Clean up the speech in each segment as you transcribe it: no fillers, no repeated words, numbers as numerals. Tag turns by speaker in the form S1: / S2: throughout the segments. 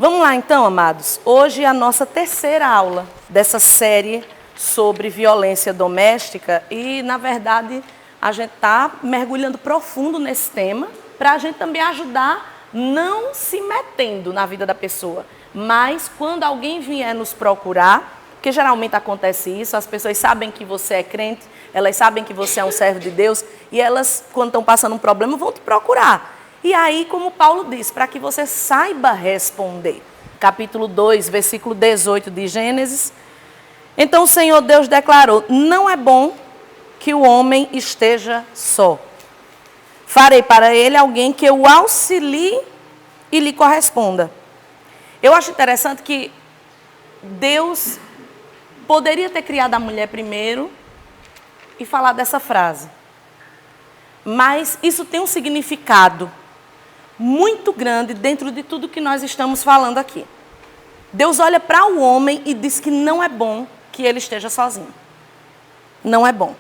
S1: Vamos lá então, amados. Hoje é a nossa terceira aula dessa série sobre violência doméstica e, na verdade, a gente está mergulhando profundo nesse tema para a gente também ajudar não se metendo na vida da pessoa, mas quando alguém vier nos procurar, porque geralmente acontece isso, as pessoas sabem que você é crente, elas sabem que você é um servo de Deus e elas, quando estão passando um problema, vão te procurar. E aí, como Paulo diz, para que você saiba responder. Capítulo 2, versículo 18 de Gênesis. Então o Senhor Deus declarou: não é bom que o homem esteja só. Farei para ele alguém que o auxilie e lhe corresponda. Eu acho interessante que Deus poderia ter criado a mulher primeiro e falar dessa frase. Mas isso tem um significado muito grande dentro de tudo que nós estamos falando aqui. Deus olha para o homem e diz que não é bom que ele esteja sozinho. Não é bom.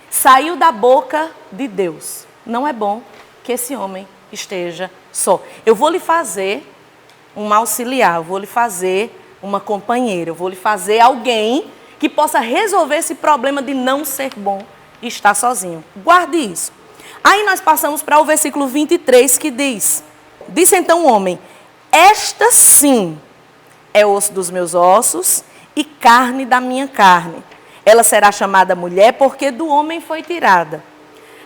S1: Saiu da boca de Deus. Não é bom que esse homem esteja só. Eu vou lhe fazer uma auxiliar, eu vou lhe fazer uma companheira, eu vou lhe fazer alguém que possa resolver esse problema de não ser bom e estar sozinho. Guarde isso. Aí nós passamos para o versículo 23 que diz: disse então o homem: esta sim é osso dos meus ossos e carne da minha carne. Ela será chamada mulher porque do homem foi tirada.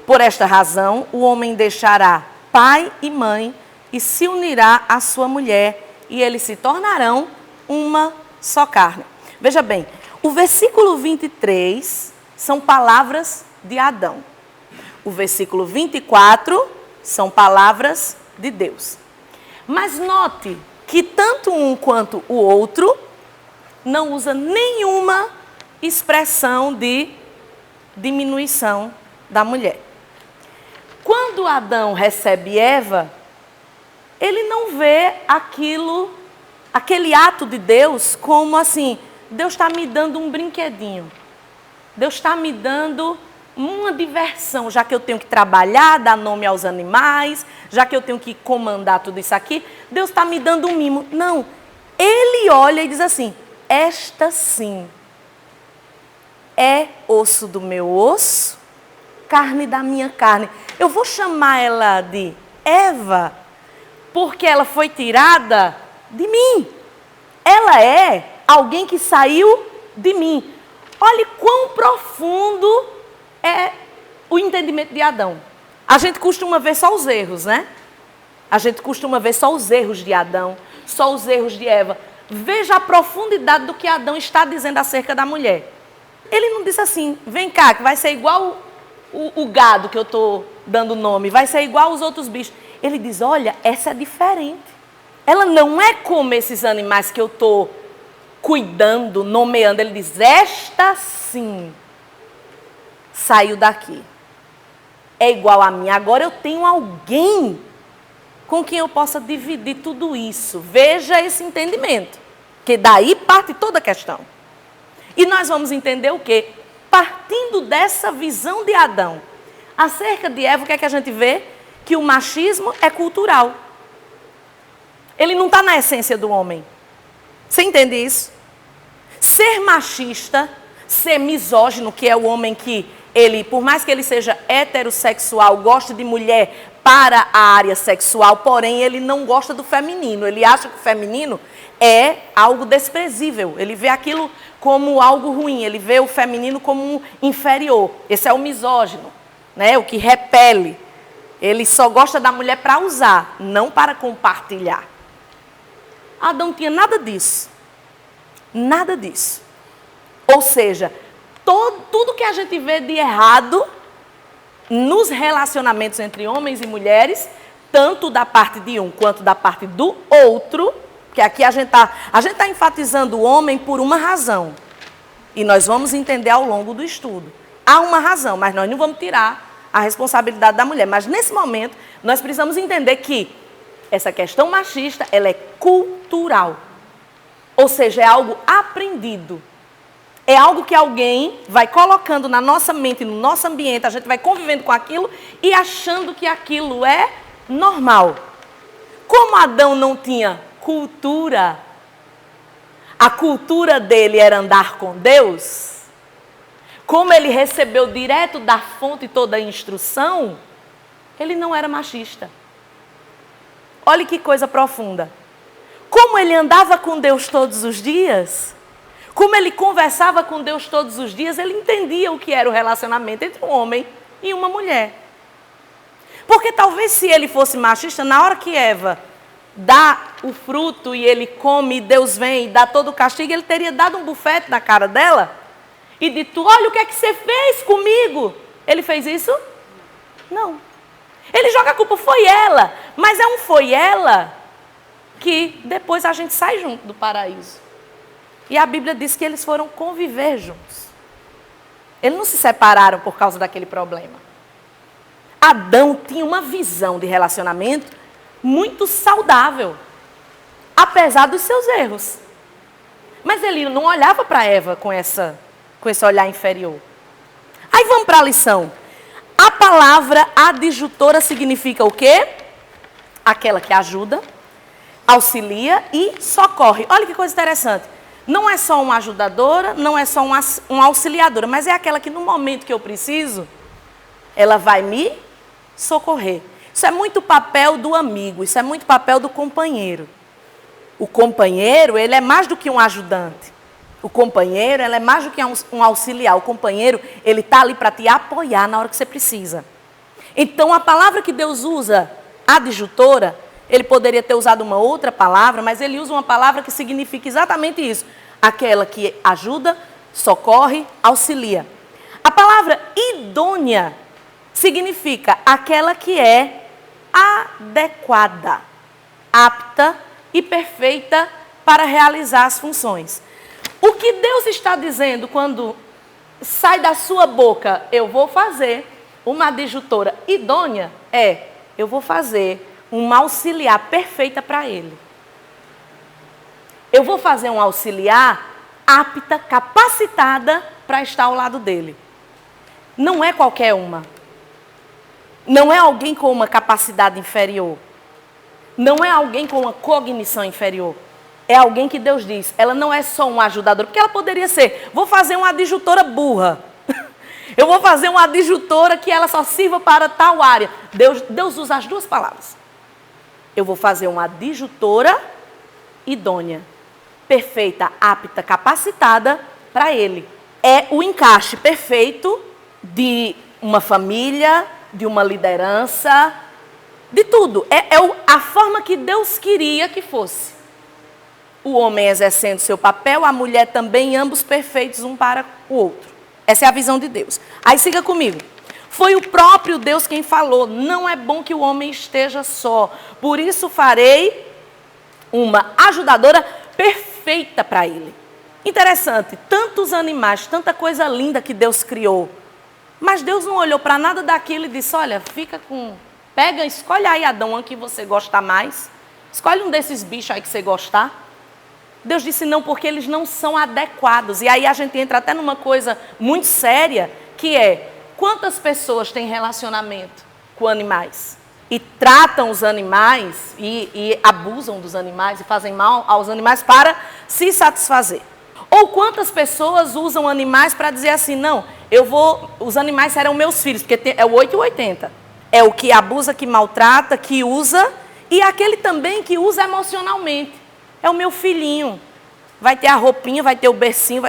S1: Por esta razão o homem deixará pai e mãe e se unirá à sua mulher e eles se tornarão uma só carne. Veja bem, o versículo 23 são palavras de Adão. O versículo 24 são palavras de Deus. Mas note que tanto um quanto o outro não usa nenhuma expressão de diminuição da mulher. Quando Adão recebe Eva, ele não vê aquele ato de Deus como assim: Deus está me dando um brinquedinho. Deus está me dando uma diversão, já que eu tenho que trabalhar, dar nome aos animais, já que eu tenho que comandar tudo isso aqui, Deus está me dando um mimo. Não, ele olha e diz assim: esta sim é osso do meu osso, carne da minha carne. Eu vou chamar ela de Eva, porque ela foi tirada de mim. Ela é alguém que saiu de mim. Olhe quão profundo é o entendimento de Adão. A gente costuma ver só os erros, né? A gente costuma ver só os erros de Adão, só os erros de Eva. Veja a profundidade do que Adão está dizendo acerca da mulher. Ele não disse assim: vem cá, que vai ser igual o gado que eu estou dando nome, vai ser igual os outros bichos. Ele diz: olha, essa é diferente. Ela não é como esses animais que eu estou cuidando, nomeando. Ele diz: esta sim saiu daqui. É igual a mim. Agora eu tenho alguém com quem eu possa dividir tudo isso. Veja esse entendimento, que daí parte toda a questão. E nós vamos entender o quê? Partindo dessa visão de Adão acerca de Eva, o que é que a gente vê? Que o machismo é cultural. Ele não está na essência do homem. Você entende isso? Ser machista, ser misógino, que é o homem que ele, por mais que ele seja heterossexual, gosta de mulher para a área sexual, porém ele não gosta do feminino. Ele acha que o feminino é algo desprezível. Ele vê aquilo como algo ruim. Ele vê o feminino como inferior. Esse é o misógino, né? O que repele. Ele só gosta da mulher para usar, não para compartilhar. Adão não tinha nada disso. Nada disso. Ou seja, tudo que a gente vê de errado nos relacionamentos entre homens e mulheres, tanto da parte de um quanto da parte do outro, que aqui a gente tá enfatizando o homem por uma razão. E nós vamos entender ao longo do estudo. Há uma razão, mas nós não vamos tirar a responsabilidade da mulher. Mas nesse momento, nós precisamos entender que essa questão machista, ela é cultural. Ou seja, é algo aprendido. É algo que alguém vai colocando na nossa mente, no nosso ambiente, a gente vai convivendo com aquilo e achando que aquilo é normal. Como Adão não tinha cultura. A cultura dele era andar com Deus. Como ele recebeu direto da fonte toda a instrução, ele não era machista. Olha que coisa profunda. Como ele andava com Deus todos os dias, como ele conversava com Deus todos os dias, ele entendia o que era o relacionamento entre um homem e uma mulher. Porque talvez se ele fosse machista, na hora que Eva dá o fruto e ele come, e Deus vem e dá todo o castigo, ele teria dado um bufete na cara dela e dito, olha o que é que você fez comigo. Ele fez isso? Não. Ele joga a culpa, foi ela. Mas é um foi ela que depois a gente sai junto do paraíso. E a Bíblia diz que eles foram conviver juntos. Eles não se separaram por causa daquele problema. Adão tinha uma visão de relacionamento muito saudável, apesar dos seus erros. Mas ele não olhava para Eva com esse olhar inferior. Aí vamos para a lição. A palavra adjutora significa o quê? Aquela que ajuda, auxilia e socorre. Olha que coisa interessante. Não é só uma ajudadora, não é só uma auxiliadora, mas é aquela que no momento que eu preciso, ela vai me socorrer. Isso é muito papel do amigo, isso é muito papel do companheiro. O companheiro, ele é mais do que um ajudante. O companheiro, ele é mais do que um auxiliar. O companheiro, ele está ali para te apoiar na hora que você precisa. Então, a palavra que Deus usa, adjutora, ele poderia ter usado uma outra palavra, mas ele usa uma palavra que significa exatamente isso. Aquela que ajuda, socorre, auxilia. A palavra idônea significa aquela que é adequada, apta e perfeita para realizar as funções. O que Deus está dizendo quando sai da sua boca, eu vou fazer uma adjutora idônea, eu vou fazer uma auxiliar perfeita para ele. Eu vou fazer um auxiliar apta, capacitada para estar ao lado dele. Não é qualquer uma. Não é alguém com uma capacidade inferior. Não é alguém com uma cognição inferior. É alguém que Deus diz, ela não é só um ajudador, porque ela poderia ser, vou fazer uma adjutora burra. Eu vou fazer uma adjutora que ela só sirva para tal área. Deus usa as duas palavras. Eu vou fazer uma adjutora idônea, perfeita, apta, capacitada para ele. É o encaixe perfeito de uma família, de uma liderança, de tudo. É a forma que Deus queria que fosse. O homem exercendo seu papel, a mulher também, ambos perfeitos um para o outro. Essa é a visão de Deus. Aí siga comigo. Foi o próprio Deus quem falou, não é bom que o homem esteja só. Por isso farei uma ajudadora perfeita para ele. Interessante, tantos animais, tanta coisa linda que Deus criou. Mas Deus não olhou para nada daquilo e disse, olha, escolhe aí Adão, que você gosta mais. Escolhe um desses bichos aí que você gostar. Deus disse não, porque eles não são adequados. E aí a gente entra até numa coisa muito séria, que é, quantas pessoas têm relacionamento com animais? E tratam os animais, e abusam dos animais, e fazem mal aos animais para se satisfazer. Ou quantas pessoas usam animais para dizer assim, não, os animais serão meus filhos, porque é o 8 e 80. É o que abusa, que maltrata, que usa, e aquele também que usa emocionalmente. É o meu filhinho, vai ter a roupinha, vai ter o bercinho.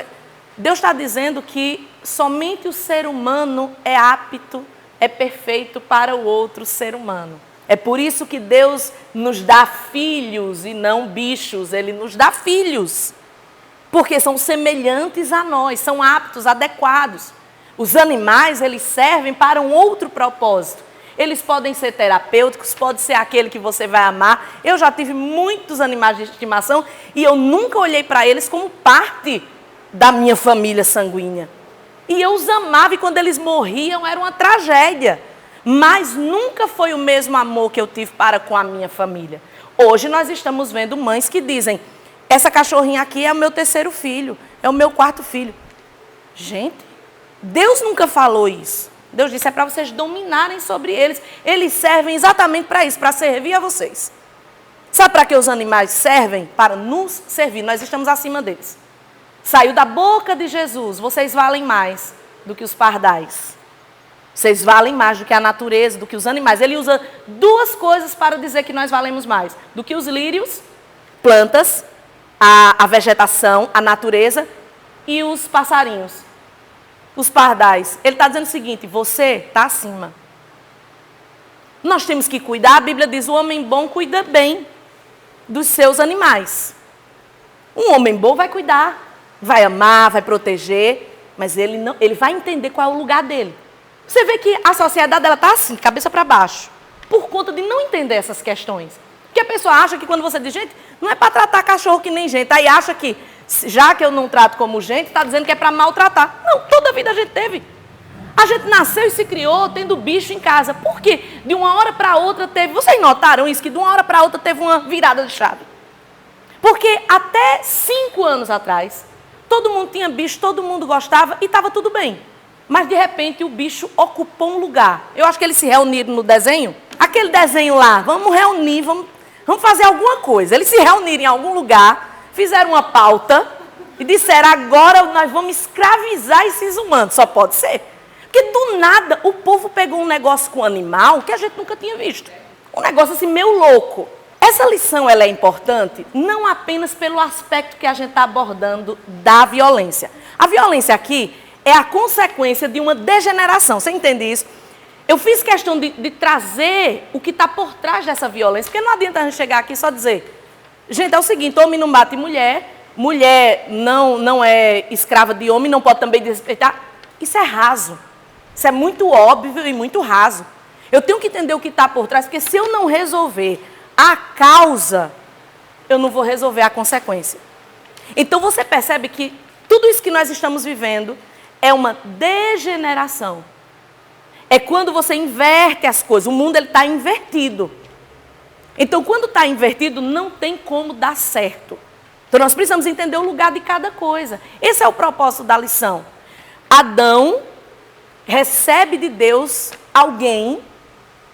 S1: Deus está dizendo que somente o ser humano é apto, é perfeito para o outro ser humano. É por isso que Deus nos dá filhos e não bichos, Ele nos dá filhos. Porque são semelhantes a nós, são aptos, adequados. Os animais, eles servem para um outro propósito. Eles podem ser terapêuticos, pode ser aquele que você vai amar. Eu já tive muitos animais de estimação e eu nunca olhei para eles como parte da minha família sanguínea. E eu os amava e quando eles morriam era uma tragédia. Mas nunca foi o mesmo amor que eu tive para com a minha família. Hoje nós estamos vendo mães que dizem, essa cachorrinha aqui é o meu terceiro filho, é o meu quarto filho. Gente, Deus nunca falou isso. Deus disse, é para vocês dominarem sobre eles. Eles servem exatamente para isso, para servir a vocês. Sabe para que os animais servem? Para nos servir. Nós estamos acima deles. Saiu da boca de Jesus. Vocês valem mais do que os pardais. Vocês valem mais do que a natureza, do que os animais. Ele usa duas coisas para dizer que nós valemos mais. Do que os lírios, plantas, a vegetação, a natureza e os passarinhos. Os pardais. Ele está dizendo o seguinte, você está acima. Nós temos que cuidar, a Bíblia diz, o homem bom cuida bem dos seus animais. Um homem bom vai cuidar, vai amar, vai proteger, mas ele vai entender qual é o lugar dele. Você vê que a sociedade está assim, cabeça para baixo, por conta de não entender essas questões. Porque a pessoa acha que quando você diz gente, não é para tratar cachorro que nem gente, aí acha que, já que eu não trato como gente, está dizendo que é para maltratar. Não, toda a vida a gente teve. A gente nasceu e se criou tendo bicho em casa. Por quê? De uma hora para outra teve... Vocês notaram isso? Que de uma hora para outra teve uma virada de chave. Porque até 5 anos atrás, todo mundo tinha bicho, todo mundo gostava e estava tudo bem. Mas de repente o bicho ocupou um lugar. Eu acho que eles se reuniram no desenho. Aquele desenho lá, vamos reunir, vamos fazer alguma coisa. Eles se reuniram em algum lugar, fizeram uma pauta e disseram, agora nós vamos escravizar esses humanos. Só pode ser. Porque do nada o povo pegou um negócio com animal que a gente nunca tinha visto. Um negócio assim meio louco. Essa lição ela é importante não apenas pelo aspecto que a gente está abordando da violência. A violência aqui é a consequência de uma degeneração. Você entende isso? Eu fiz questão de trazer o que está por trás dessa violência, porque não adianta a gente chegar aqui e só dizer, gente, é o seguinte, homem não bate mulher, mulher não é escrava de homem, não pode também desrespeitar. Isso é raso. Isso é muito óbvio e muito raso. Eu tenho que entender o que está por trás, porque se eu não resolver a causa, eu não vou resolver a consequência. Então você percebe que tudo isso que nós estamos vivendo é uma degeneração. É quando você inverte as coisas. O mundo está invertido. Então, quando está invertido, não tem como dar certo. Então, nós precisamos entender o lugar de cada coisa. Esse é o propósito da lição. Adão recebe de Deus alguém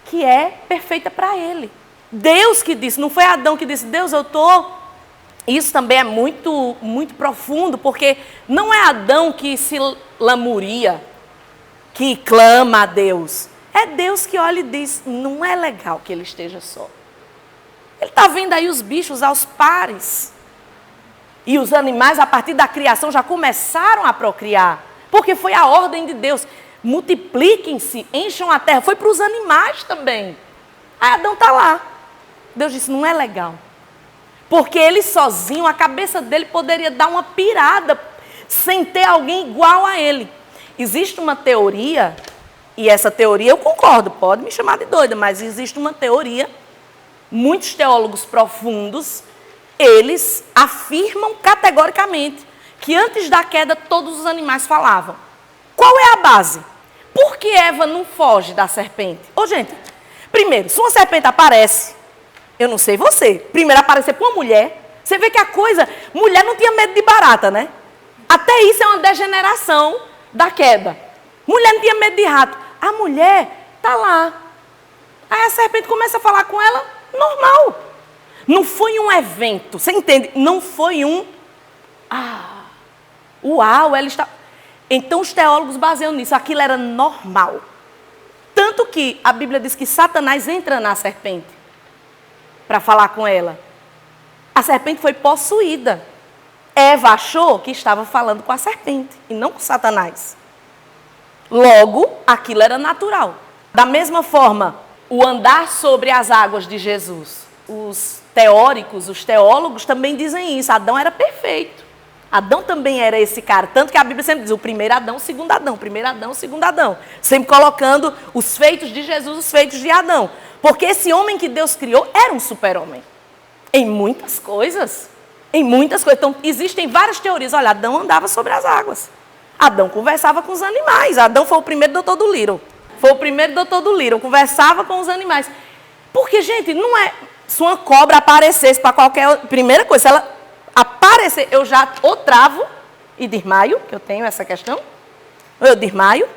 S1: que é perfeita para ele. Deus que disse, não foi Adão que disse, Deus, eu estou... Isso também é muito, muito profundo, porque não é Adão que se lamuria, que clama a Deus. É Deus que olha e diz, não é legal que ele esteja só. Ele está vendo aí os bichos aos pares. E os animais, a partir da criação, já começaram a procriar. Porque foi a ordem de Deus. Multipliquem-se, encham a terra. Foi para os animais também. Aí Adão está lá. Deus disse, não é legal. Porque ele sozinho, a cabeça dele poderia dar uma pirada sem ter alguém igual a ele. Existe uma teoria, e essa teoria eu concordo, pode me chamar de doida, mas existe uma teoria, muitos teólogos profundos, eles afirmam categoricamente que antes da queda todos os animais falavam. Qual é a base? Por que Eva não foge da serpente? Ô, gente, primeiro, se uma serpente aparece, eu não sei você, primeiro aparecer para uma mulher, você vê que a coisa, mulher não tinha medo de barata, né? Até isso é uma degeneração da queda. Mulher não tinha medo de rato. A mulher está lá. Aí a serpente começa a falar com ela, normal. Não foi um evento, você entende? Não foi um... uau, ela está... Então os teólogos baseiam nisso, aquilo era normal. Tanto que a Bíblia diz que Satanás entra na serpente para falar com ela. A serpente foi possuída. Eva achou que estava falando com a serpente e não com Satanás. Logo, aquilo era natural. Da mesma forma, o andar sobre as águas de Jesus. Os teóricos, os teólogos também dizem isso. Adão era perfeito. Adão também era esse cara. Tanto que a Bíblia sempre diz o primeiro Adão, o segundo Adão. Primeiro Adão, o segundo Adão. Sempre colocando os feitos de Jesus, os feitos de Adão. Porque esse homem que Deus criou era um super-homem. Em muitas coisas. Em muitas coisas. Então, existem várias teorias. Olha, Adão andava sobre as águas. Adão conversava com os animais. Adão foi o primeiro doutor do Little. Foi o primeiro doutor do Little. Conversava com os animais. Porque, gente, não é... Se uma cobra aparecesse para qualquer... Primeira coisa, se ela aparecer, eu já ou travo e desmaio, que eu tenho essa questão. Ou eu desmaio,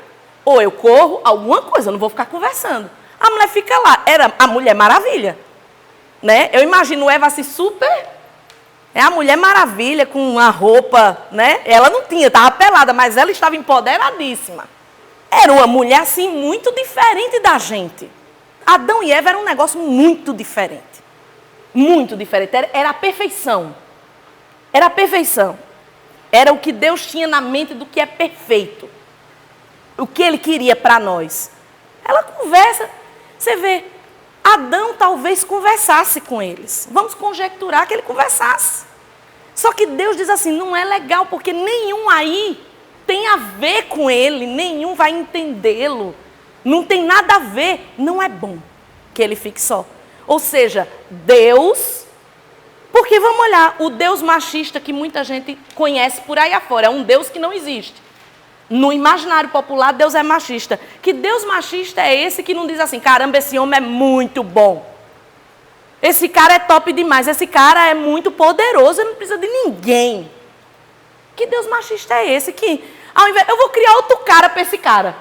S1: ou eu corro, alguma coisa. Eu não vou ficar conversando. A mulher fica lá. Era a Mulher Maravilha. né? Eu imagino Eva assim super... É a Mulher Maravilha com uma roupa, né? Ela não tinha, estava pelada, mas ela estava empoderadíssima. Era uma mulher assim muito diferente da gente. Adão e Eva era um negócio muito diferente. Muito diferente. Era a perfeição. Era a perfeição. Era o que Deus tinha na mente do que é perfeito. O que Ele queria para nós. Ela conversa. Você vê, Adão talvez conversasse com eles. Vamos conjecturar que ele conversasse. Só que Deus diz assim, não é legal, porque nenhum aí tem a ver com ele, nenhum vai entendê-lo. Não tem nada a ver, não é bom que ele fique só. Ou seja, Deus... Porque vamos olhar, o Deus machista que muita gente conhece por aí afora, é um Deus que não existe. No imaginário popular, Deus é machista. Que Deus machista é esse que não diz assim, caramba, esse homem é muito bom. Esse cara é top demais, esse cara é muito poderoso, ele não precisa de ninguém. Que Deus machista é esse que, ao invés, eu vou criar outro cara para esse cara.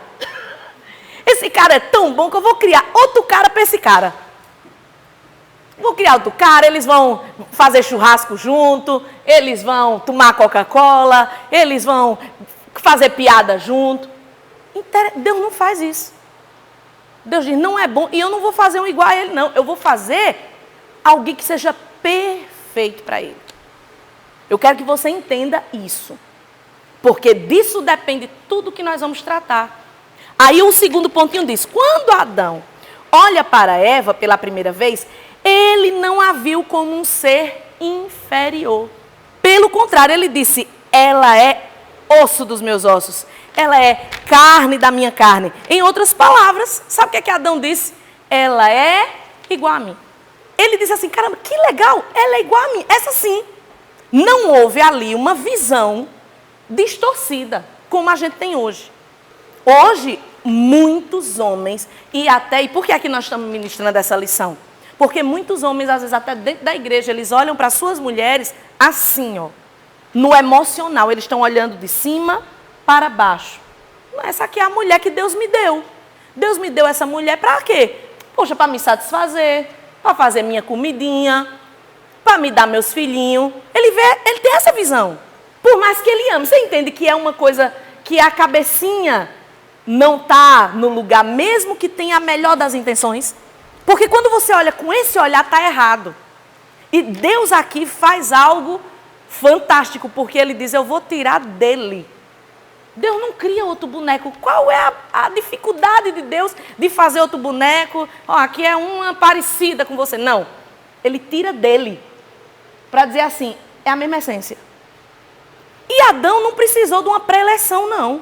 S1: Esse cara é tão bom que eu vou criar outro cara para esse cara. Vou criar outro cara, eles vão fazer churrasco junto, eles vão tomar Coca-Cola, eles vão fazer piada junto. Deus não faz isso. Deus diz, não é bom, e eu não vou fazer um igual a ele, não. Eu vou fazer alguém que seja perfeito para ele. Eu quero que você entenda isso. Porque disso depende tudo que nós vamos tratar. Aí o segundo pontinho diz, quando Adão olha para Eva pela primeira vez, ele não a viu como um ser inferior. Pelo contrário, ele disse, ela é osso dos meus ossos. Ela é carne da minha carne. Em outras palavras, sabe o que é que Adão disse? Ela é igual a mim. Ele disse assim, caramba, que legal, ela é igual a mim. Essa sim. Não houve ali uma visão distorcida, como a gente tem hoje. Hoje, muitos homens, e por que é que nós estamos ministrando essa lição? Porque muitos homens, às vezes até dentro da igreja, eles olham para suas mulheres assim, ó. No emocional, eles estão olhando de cima para baixo. Essa aqui é a mulher que Deus me deu. Deus me deu essa mulher para quê? Poxa, para me satisfazer, para fazer minha comidinha, para me dar meus filhinhos. Ele tem essa visão. Por mais que ele ame. Você entende que é uma coisa que a cabecinha não está no lugar, mesmo que tenha a melhor das intenções? Porque quando você olha com esse olhar, está errado. E Deus aqui faz algo fantástico, porque ele diz, eu vou tirar dele. Deus não cria outro boneco. Qual é a dificuldade de Deus de fazer outro boneco? Ó, aqui é uma parecida com você. Não. Ele tira dele. Para dizer assim, é a mesma essência. E Adão não precisou de uma pré-eleição, não.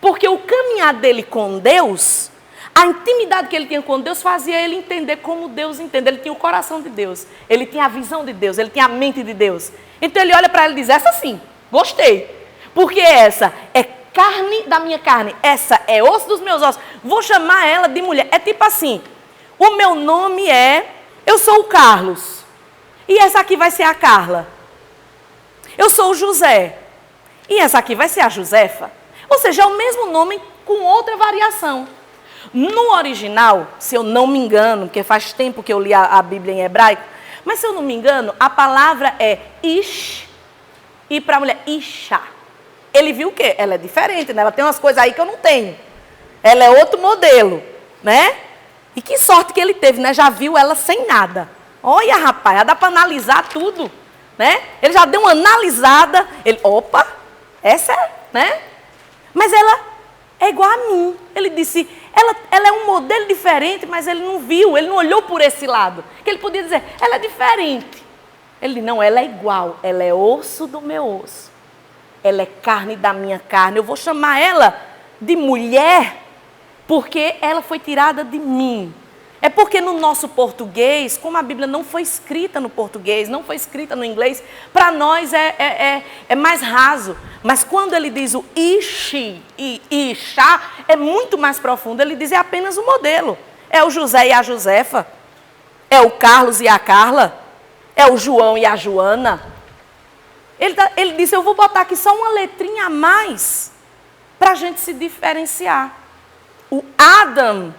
S1: Porque o caminhar dele com Deus, a intimidade que ele tinha com Deus, fazia ele entender como Deus entende. Ele tinha o coração de Deus. Ele tinha a visão de Deus. Ele tinha a mente de Deus. Então ele olha para ela e diz, essa sim, gostei. Porque essa é carne da minha carne. Essa é osso dos meus ossos. Vou chamar ela de mulher. É tipo assim, o meu nome é, eu sou o Carlos. E essa aqui vai ser a Carla. Eu sou o José. E essa aqui vai ser a Josefa. Ou seja, é o mesmo nome com outra variação. No original, se eu não me engano, porque faz tempo que eu li a Bíblia em hebraico, mas se eu não me engano, a palavra é Ish e para a mulher, Isha. Ele viu o quê? Ela é diferente, né? Ela tem umas coisas aí que eu não tenho. Ela é outro modelo, né? E que sorte que ele teve, né? Já viu ela sem nada. Olha, rapaz, já dá para analisar tudo, né? Ele já deu uma analisada. Ele, opa, essa é, né? Mas ela é igual a mim. Ele disse, ela é um modelo diferente, mas ele não viu, ele não olhou por esse lado. Que ele podia dizer, ela é diferente. Ele disse, não, ela é igual, ela é osso do meu osso. Ela é carne da minha carne. Eu vou chamar ela de mulher porque ela foi tirada de mim. É porque no nosso português, como a Bíblia não foi escrita no português, não foi escrita no inglês, para nós é mais raso. Mas quando ele diz o Ishi e Isha, é muito mais profundo. Ele diz é apenas o modelo. É o José e a Josefa. É o Carlos e a Carla. É o João e a Joana. Ele disse, eu vou botar aqui só uma letrinha a mais para a gente se diferenciar. O Adão,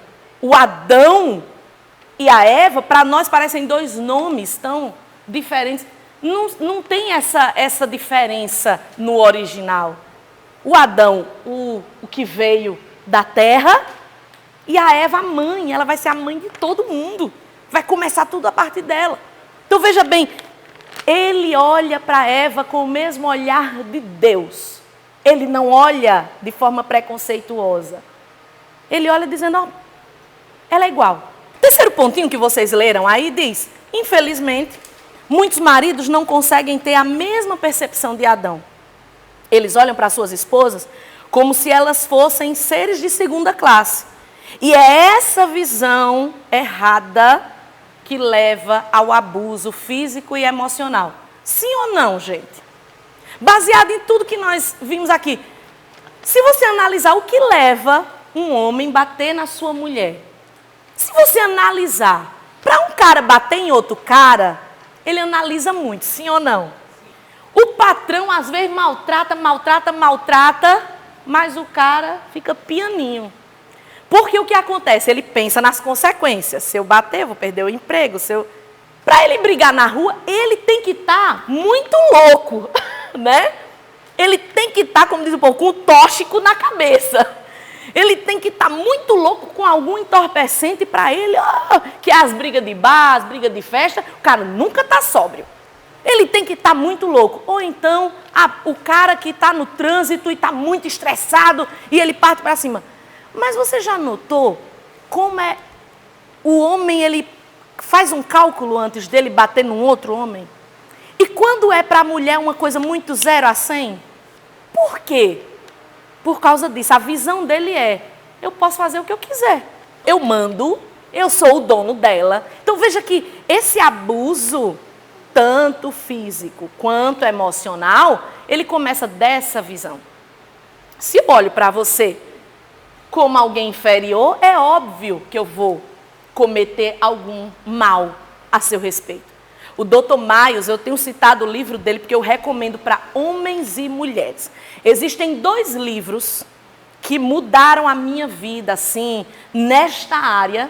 S1: e a Eva, para nós parecem dois nomes tão diferentes. Não tem essa diferença no original. O Adão, o que veio da terra, e a Eva, a mãe. Ela vai ser a mãe de todo mundo. Vai começar tudo a partir dela. Então veja bem, ele olha para Eva com o mesmo olhar de Deus. Ele não olha de forma preconceituosa. Ele olha dizendo, ó, ela é igual. Terceiro pontinho que vocês leram aí diz, infelizmente, muitos maridos não conseguem ter a mesma percepção de Adão. Eles olham para suas esposas como se elas fossem seres de segunda classe. E é essa visão errada que leva ao abuso físico e emocional. Sim ou não, gente? Baseado em tudo que nós vimos aqui. Se você analisar o que leva um homem bater na sua mulher, se você analisar, para um cara bater em outro cara, ele analisa muito, sim ou não? O patrão às vezes maltrata, mas o cara fica pianinho. Porque o que acontece? Ele pensa nas consequências. Se eu bater, eu vou perder o emprego. Para ele brigar na rua, ele tem que estar muito louco, né? Ele tem que estar, como diz o povo, com o tóxico na cabeça. Ele tem que estar muito louco com algum entorpecente para ele, que é as brigas de bar, as brigas de festa. O cara nunca está sóbrio. Ele tem que estar muito louco. Ou então, o cara que está no trânsito e está muito estressado e ele parte para cima. Mas você já notou como é o homem, ele faz um cálculo antes dele bater num outro homem? E quando é para a mulher uma coisa muito 0 a 100? Por quê? Por causa disso, a visão dele é, eu posso fazer o que eu quiser. Eu mando, eu sou o dono dela. Então veja que esse abuso, tanto físico quanto emocional, ele começa dessa visão. Se eu olho para você como alguém inferior, é óbvio que eu vou cometer algum mal a seu respeito. O Dr. Myers, eu tenho citado o livro dele porque eu recomendo para homens e mulheres. Existem 2 livros que mudaram a minha vida, assim, nesta área,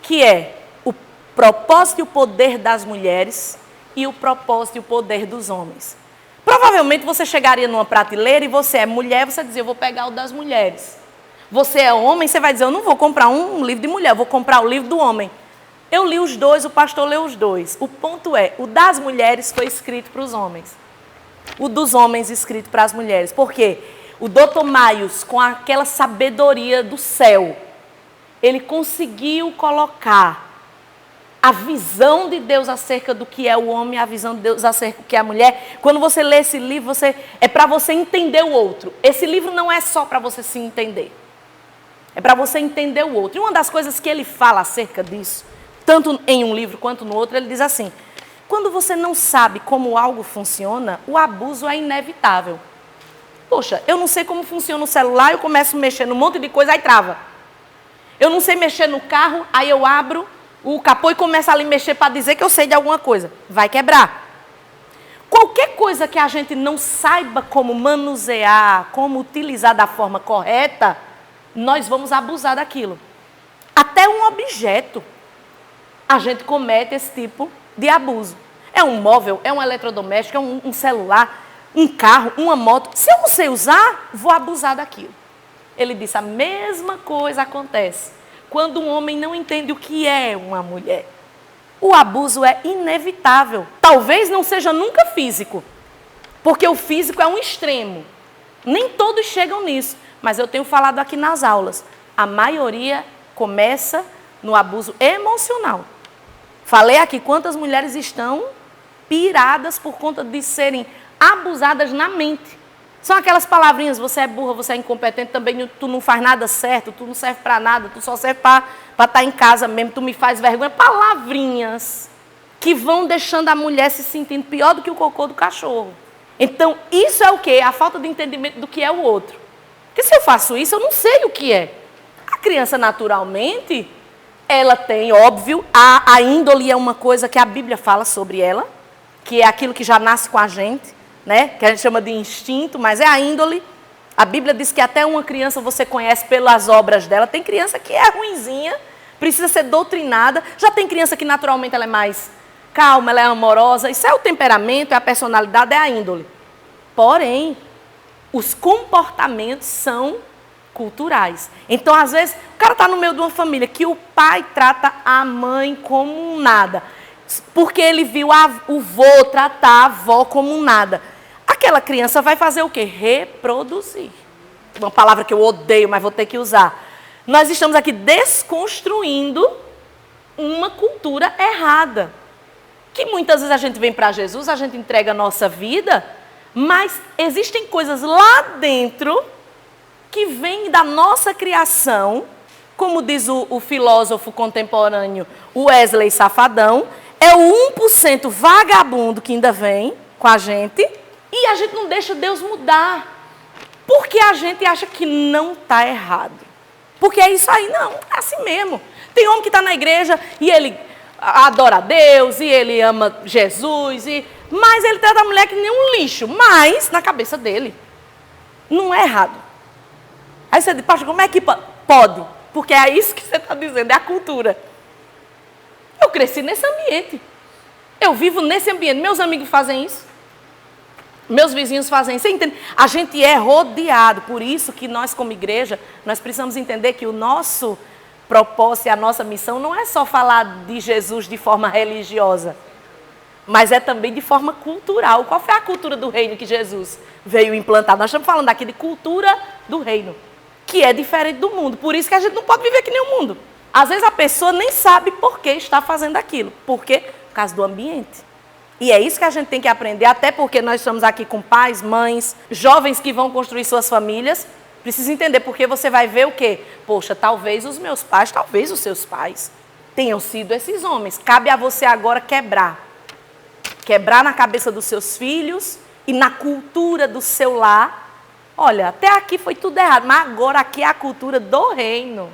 S1: que é O Propósito e o Poder das Mulheres e O Propósito e o Poder dos Homens. Provavelmente você chegaria numa prateleira e você é mulher, você dizia, eu vou pegar o das mulheres. Você é homem, você vai dizer, eu não vou comprar um livro de mulher, eu vou comprar o livro do homem. Eu li os 2, o pastor leu os 2. O ponto é, o das mulheres foi escrito para os homens. O dos homens escrito para as mulheres. Por quê? O Dr. Myers, com aquela sabedoria do céu, ele conseguiu colocar a visão de Deus acerca do que é o homem, a visão de Deus acerca do que é a mulher. Quando você lê esse livro, é para você entender o outro. Esse livro não é só para você se entender. É para você entender o outro. E uma das coisas que ele fala acerca disso, tanto em um livro quanto no outro, ele diz assim, quando você não sabe como algo funciona, o abuso é inevitável. Poxa, eu não sei como funciona o celular, eu começo a mexer num monte de coisa, aí trava. Eu não sei mexer no carro, aí eu abro o capô e começo ali a mexer para dizer que eu sei de alguma coisa. Vai quebrar. Qualquer coisa que a gente não saiba como manusear, como utilizar da forma correta, nós vamos abusar daquilo. Até um objeto, a gente comete esse tipo de abuso. É um móvel, é um eletrodoméstico, é um celular, um carro, uma moto. Se eu não sei usar, vou abusar daquilo. Ele disse, a mesma coisa acontece quando um homem não entende o que é uma mulher. O abuso é inevitável. Talvez não seja nunca físico, porque o físico é um extremo. Nem todos chegam nisso, mas eu tenho falado aqui nas aulas. A maioria começa no abuso emocional. Falei aqui quantas mulheres estão piradas por conta de serem abusadas na mente. São aquelas palavrinhas, você é burra, você é incompetente, também tu não faz nada certo, tu não serve para nada, tu só serve para estar em casa mesmo, tu me faz vergonha. Palavrinhas que vão deixando a mulher se sentindo pior do que o cocô do cachorro. Então, isso é o quê? A falta de entendimento do que é o outro. Porque se eu faço isso, eu não sei o que é. A criança, naturalmente, ela tem, óbvio, a índole é uma coisa que a Bíblia fala sobre ela, que é aquilo que já nasce com a gente, né? Que a gente chama de instinto, mas é a índole. A Bíblia diz que até uma criança você conhece pelas obras dela. Tem criança que é ruinzinha, precisa ser doutrinada. Já tem criança que naturalmente ela é mais calma, ela é amorosa. Isso é o temperamento, é a personalidade, é a índole. Porém, os comportamentos são culturais. Então, às vezes, o cara está no meio de uma família que o pai trata a mãe como um nada. Porque ele viu o vô tratar a avó como um nada. Aquela criança vai fazer o quê? Reproduzir. Uma palavra que eu odeio, mas vou ter que usar. Nós estamos aqui desconstruindo uma cultura errada. Que muitas vezes a gente vem para Jesus, a gente entrega a nossa vida, mas existem coisas lá dentro que vêm da nossa criação, como diz o filósofo contemporâneo Wesley Safadão, é o 1% vagabundo que ainda vem com a gente e a gente não deixa Deus mudar. Porque a gente acha que não está errado. Porque é isso aí, não, é assim mesmo. Tem homem que está na igreja e ele adora a Deus, e ele ama Jesus, mas ele trata a mulher que nem um lixo, mas na cabeça dele não é errado. Aí você diz, pastor, como é que pode? Porque é isso que você está dizendo, é a cultura. Eu cresci nesse ambiente. Eu vivo nesse ambiente. Meus amigos fazem isso. Meus vizinhos fazem isso. Você entende? A gente é rodeado. Por isso que nós, como igreja, nós precisamos entender que o nosso propósito e a nossa missão não é só falar de Jesus de forma religiosa, mas é também de forma cultural. Qual foi a cultura do reino que Jesus veio implantar? Nós estamos falando aqui de cultura do reino, que é diferente do mundo. Por isso que a gente não pode viver que nem o mundo. Às vezes a pessoa nem sabe por que está fazendo aquilo. Por quê? Por causa do ambiente. E é isso que a gente tem que aprender, até porque nós estamos aqui com pais, mães, jovens que vão construir suas famílias. Precisa entender, porque você vai ver o quê? Poxa, talvez os meus pais, talvez os seus pais tenham sido esses homens. Cabe a você agora quebrar. Quebrar na cabeça dos seus filhos e na cultura do seu lar. Olha, até aqui foi tudo errado, mas agora aqui é a cultura do reino.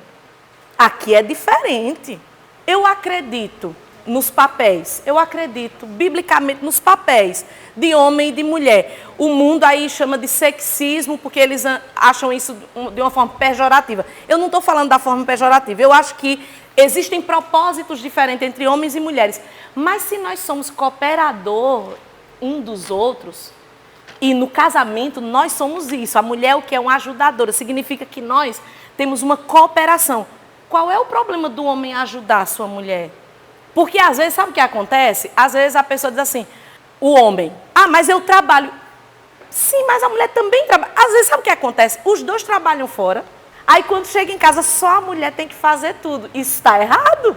S1: Aqui é diferente. Eu acredito nos papéis, eu acredito biblicamente nos papéis de homem e de mulher. O mundo aí chama de sexismo porque eles acham isso de uma forma pejorativa. Eu não estou falando da forma pejorativa, eu acho que existem propósitos diferentes entre homens e mulheres. Mas se nós somos cooperador um dos outros, e no casamento nós somos isso, a mulher é o que é uma ajudadora, significa que nós temos uma cooperação. Qual é o problema do homem ajudar a sua mulher? Porque às vezes, sabe o que acontece? Às vezes a pessoa diz assim, o homem, mas eu trabalho. Sim, mas a mulher também trabalha. Às vezes, sabe o que acontece? Os dois trabalham fora, aí quando chega em casa, só a mulher tem que fazer tudo. Isso está errado.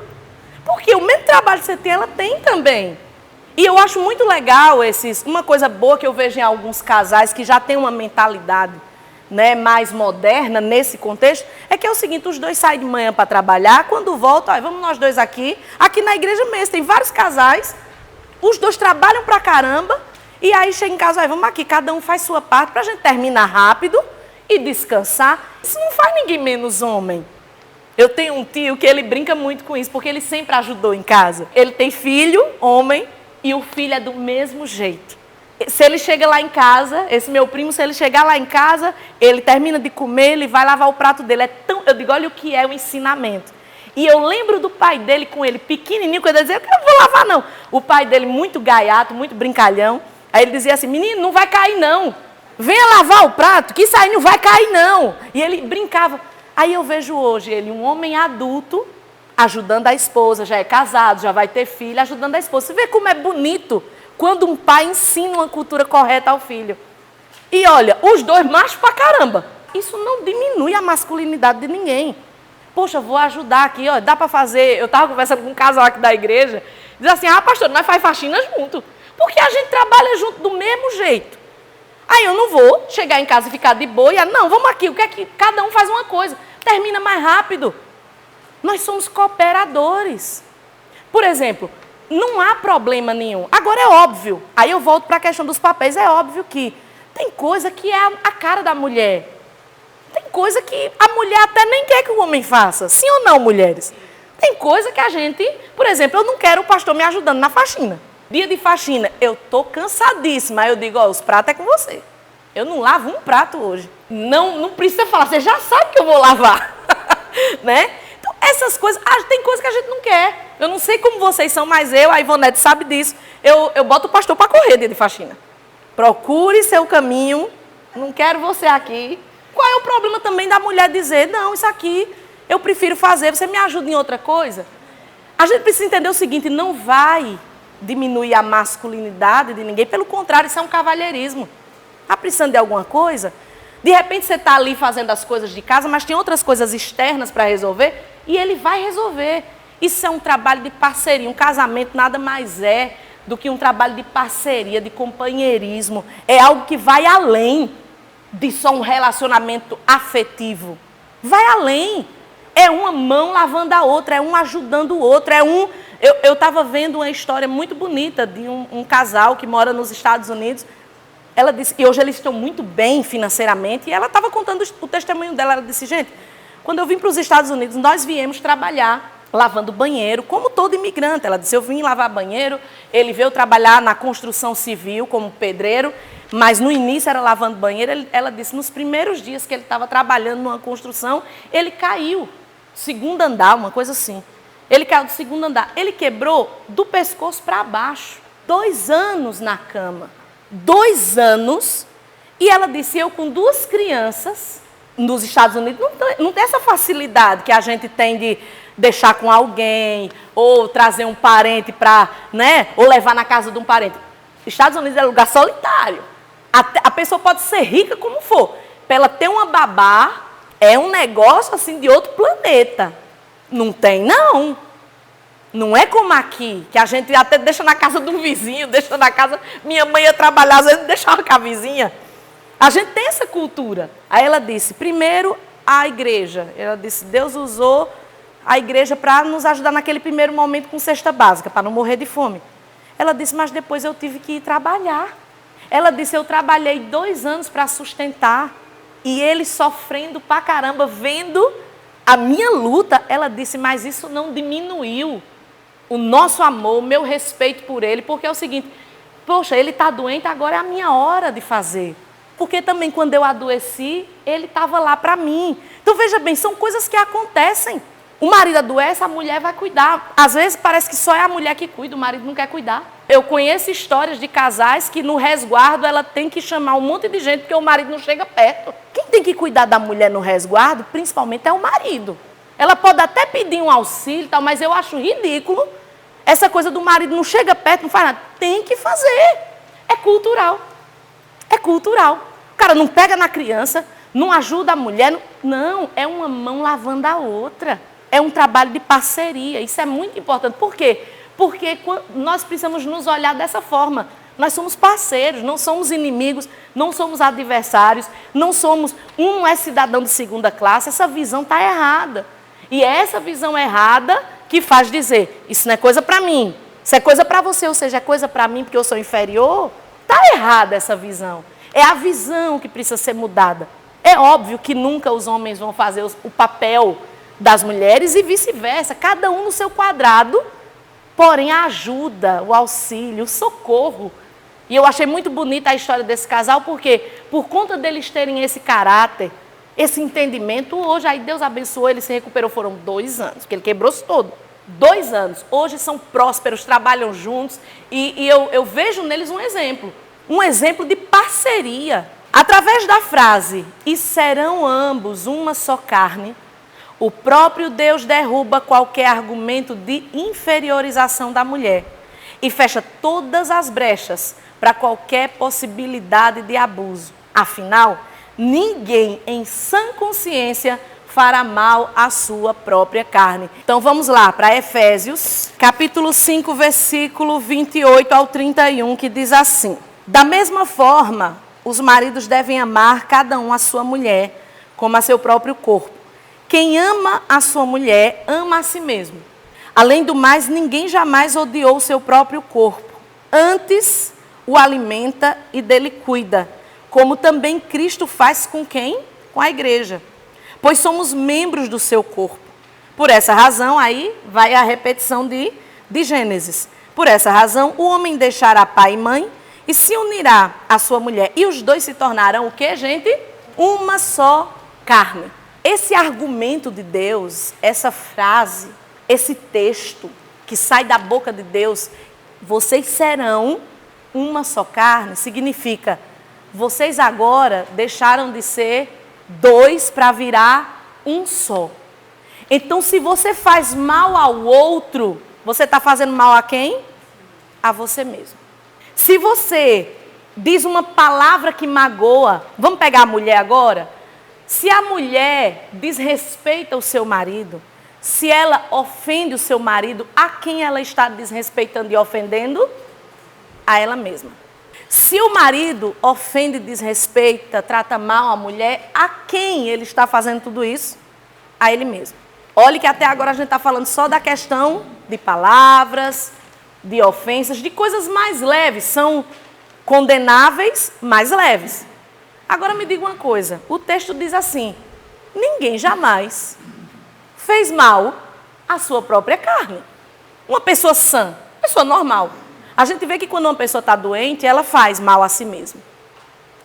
S1: Porque o mesmo trabalho que você tem, ela tem também. E eu acho muito legal uma coisa boa que eu vejo em alguns casais que já têm uma mentalidade, né, mais moderna nesse contexto, é que é o seguinte, os dois saem de manhã para trabalhar, quando voltam, vamos nós dois aqui na igreja mesmo, tem vários casais, os dois trabalham pra caramba, e aí chega em casa, vamos aqui, cada um faz sua parte para a gente terminar rápido e descansar. Isso não faz ninguém menos homem. Eu tenho um tio que ele brinca muito com isso, porque ele sempre ajudou em casa. Ele tem filho, homem, e o filho é do mesmo jeito. Se ele chega lá em casa, esse meu primo, se ele chegar lá em casa, ele termina de comer, ele vai lavar o prato dele. Eu digo, olha o que é o ensinamento. E eu lembro do pai dele com ele, pequenininho, quando ele dizia, eu não vou lavar não. O pai dele muito gaiato, muito brincalhão. Aí ele dizia assim, menino, não vai cair não. Venha lavar o prato, que isso aí não vai cair não. E ele brincava. Aí eu vejo hoje ele, um homem adulto, ajudando a esposa, já é casado, já vai ter filho, ajudando a esposa. Você vê como é bonito quando um pai ensina uma cultura correta ao filho. E olha, os dois machos pra caramba. Isso não diminui a masculinidade de ninguém. Poxa, vou ajudar aqui, ó, dá para fazer. Eu estava conversando com um casal aqui da igreja, diz assim, pastor, nós faz faxina junto. Porque a gente trabalha junto do mesmo jeito. Aí eu não vou chegar em casa e ficar de boa e não, vamos aqui, o que é que cada um faz uma coisa. Termina mais rápido. Nós somos cooperadores. Por exemplo, não há problema nenhum. Agora é óbvio, aí eu volto para a questão dos papéis, é óbvio que tem coisa que é a cara da mulher. Tem coisa que a mulher até nem quer que o homem faça. Sim ou não, mulheres? Tem coisa que a gente... Por exemplo, eu não quero o pastor me ajudando na faxina. Dia de faxina, eu estou cansadíssima. Aí eu digo, os pratos é com você. Eu não lavo um prato hoje. Não precisa falar, você já sabe que eu vou lavar. Né? Então, Essas coisas, tem coisa que a gente não quer. Eu não sei como vocês são, mas a Ivonete sabe disso. Eu boto o pastor para correr dia de faxina. Procure seu caminho, não quero você aqui. Qual é o problema também da mulher dizer, não, isso aqui eu prefiro fazer, você me ajuda em outra coisa? A gente precisa entender o seguinte, não vai diminuir a masculinidade de ninguém, pelo contrário, isso é um cavalheirismo. Está precisando de alguma coisa? De repente você está ali fazendo as coisas de casa, mas tem outras coisas externas para resolver, e ele vai resolver. Isso é um trabalho de parceria, um casamento nada mais é do que um trabalho de parceria, de companheirismo. É algo que vai além de só um relacionamento afetivo. Vai além. É uma mão lavando a outra, é um ajudando o outro, é um... Eu estava vendo uma história muito bonita de um casal que mora nos Estados Unidos. Ela disse, e hoje eles estão muito bem financeiramente, e ela estava contando o testemunho dela. Ela disse, gente, quando eu vim para os Estados Unidos, nós viemos trabalhar lavando banheiro, como todo imigrante. Ela disse, eu vim lavar banheiro, ele veio trabalhar na construção civil como pedreiro, mas no início era lavando banheiro. Ela disse, nos primeiros dias que ele estava trabalhando numa construção, ele caiu, segundo andar, uma coisa assim. Ele caiu do segundo andar, ele quebrou do pescoço para baixo, 2 anos na cama. 2 anos, e ela disse, eu com 2 crianças, nos Estados Unidos não tem essa facilidade que a gente tem de deixar com alguém, ou trazer um parente para, né, ou levar na casa de um parente. Estados Unidos é lugar solitário. A pessoa pode ser rica como for, para ela ter uma babá, é um negócio assim de outro planeta. Não tem, não. Não é como aqui, que a gente até deixa na casa do vizinho, deixa na casa... Minha mãe ia trabalhar, às vezes deixava com a vizinha. A gente tem essa cultura. Aí ela disse, primeiro, a igreja. Ela disse, Deus usou a igreja para nos ajudar naquele primeiro momento com cesta básica, para não morrer de fome. Ela disse, mas depois eu tive que ir trabalhar. Ela disse, eu trabalhei 2 anos para sustentar. E ele sofrendo pra caramba, vendo a minha luta. Ela disse, mas isso não diminuiu o nosso amor, o meu respeito por ele, porque é o seguinte, poxa, ele está doente, agora é a minha hora de fazer. Porque também quando eu adoeci, ele estava lá para mim. Então veja bem, são coisas que acontecem. O marido adoece, a mulher vai cuidar. Às vezes parece que só é a mulher que cuida, o marido não quer cuidar. Eu conheço histórias de casais que no resguardo ela tem que chamar um monte de gente porque o marido não chega perto. Quem tem que cuidar da mulher no resguardo, principalmente, é o marido. Ela pode até pedir um auxílio, tal, mas eu acho ridículo essa coisa do marido não chega perto, não faz nada. Tem que fazer. É cultural. É cultural. O cara não pega na criança, não ajuda a mulher. Não, é uma mão lavando a outra. É um trabalho de parceria. Isso é muito importante. Por quê? Porque nós precisamos nos olhar dessa forma. Nós somos parceiros, não somos inimigos, não somos adversários, não somos... Um não é cidadão de segunda classe. Essa visão está errada. E é essa visão errada que faz dizer, isso não é coisa para mim, isso é coisa para você, ou seja, é coisa para mim porque eu sou inferior. Está errada essa visão. É a visão que precisa ser mudada. É óbvio que nunca os homens vão fazer o papel das mulheres e vice-versa, cada um no seu quadrado, porém a ajuda, o auxílio, o socorro. E eu achei muito bonita a história desse casal, porque por conta deles terem esse caráter, esse entendimento, hoje, aí Deus abençoou, ele se recuperou, foram 2 anos, porque ele quebrou-se todo. 2 anos. Hoje são prósperos, trabalham juntos, e eu vejo neles um exemplo de parceria. Através da frase, e serão ambos uma só carne, o próprio Deus derruba qualquer argumento de inferiorização da mulher e fecha todas as brechas para qualquer possibilidade de abuso. Afinal, ninguém em sã consciência fará mal à sua própria carne. Então vamos lá para Efésios, capítulo 5, versículo 28 ao 31, que diz assim: da mesma forma, os maridos devem amar cada um a sua mulher, como a seu próprio corpo. Quem ama a sua mulher, ama a si mesmo. Além do mais, ninguém jamais odiou o seu próprio corpo. Antes, o alimenta e dele cuida, como também Cristo faz com quem? Com a igreja. Pois somos membros do seu corpo. Por essa razão, aí vai a repetição de Gênesis. Por essa razão, o homem deixará pai e mãe e se unirá à sua mulher. E os dois se tornarão o quê, gente? Uma só carne. esse argumento de Deus, essa frase, esse texto que sai da boca de Deus, vocês serão uma só carne, significa, vocês agora deixaram de ser dois para virar um só. Então, se você faz mal ao outro, você está fazendo mal a quem? A você mesmo. Se você diz uma palavra que magoa, vamos pegar a mulher agora? Se a mulher desrespeita o seu marido, se ela ofende o seu marido, a quem ela está desrespeitando e ofendendo? A ela mesma. Se o marido ofende, desrespeita, trata mal a mulher, a quem ele está fazendo tudo isso? A ele mesmo. Olhe que até agora a gente está falando só da questão de palavras, de ofensas, de coisas mais leves, são condenáveis, mais leves. Agora me diga uma coisa, o texto diz assim, ninguém jamais fez mal à sua própria carne. Uma pessoa sã, pessoa normal. A gente vê que quando uma pessoa está doente, ela faz mal a si mesma.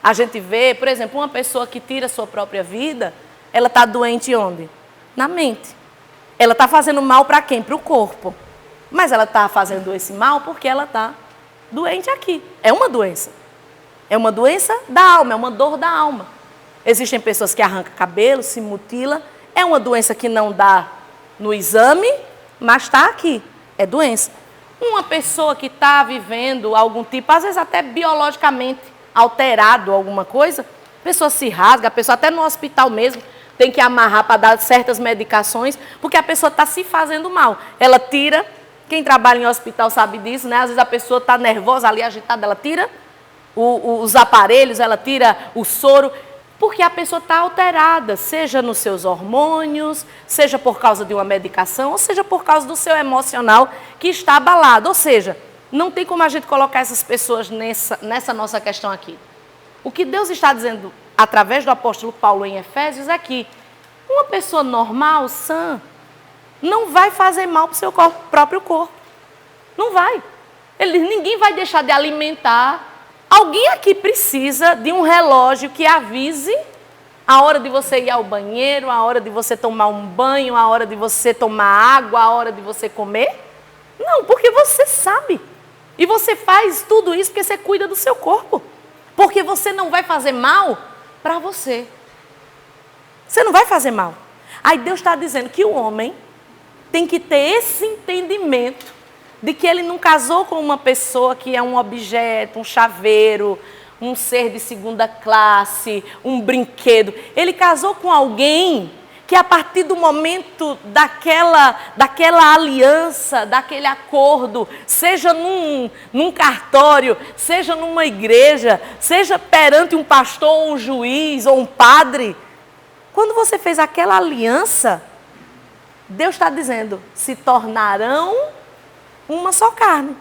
S1: A gente vê, por exemplo, uma pessoa que tira a sua própria vida, ela está doente onde? Na mente. Ela está fazendo mal para quem? Para o corpo. Mas ela está fazendo esse mal porque ela está doente aqui. É uma doença. É uma doença da alma, é uma dor da alma. Existem pessoas que arrancam cabelo, se mutilam. É uma doença que não dá no exame, mas está aqui. É doença. Uma pessoa que está vivendo algum tipo, às vezes até biologicamente alterado alguma coisa, a pessoa se rasga, a pessoa até no hospital mesmo tem que amarrar para dar certas medicações, porque a pessoa está se fazendo mal. Ela tira, quem trabalha em hospital sabe disso, né? Às vezes a pessoa está nervosa ali, agitada, ela tira os aparelhos, ela tira o soro, porque a pessoa está alterada, seja nos seus hormônios, seja por causa de uma medicação, ou seja por causa do seu emocional que está abalado. Ou seja, não tem como a gente colocar essas pessoas nessa nossa questão aqui. O que Deus está dizendo através do apóstolo Paulo em Efésios é que uma pessoa normal, sã, não vai fazer mal para o seu próprio corpo. Não vai. Ninguém vai deixar de alimentar. Alguém aqui precisa de um relógio que avise a hora de você ir ao banheiro, a hora de você tomar um banho, a hora de você tomar água, a hora de você comer? Não, porque você sabe. E você faz tudo isso porque você cuida do seu corpo. Porque você não vai fazer mal para você. Você não vai fazer mal. Aí Deus está dizendo que o homem tem que ter esse entendimento de que ele não casou com uma pessoa que é um objeto, um chaveiro, um ser de segunda classe, um brinquedo. Ele casou com alguém que a partir do momento daquela aliança, daquele acordo, seja num cartório, seja numa igreja, seja perante um pastor, ou um juiz, ou um padre, quando você fez aquela aliança, Deus está dizendo, se tornarão uma só carne.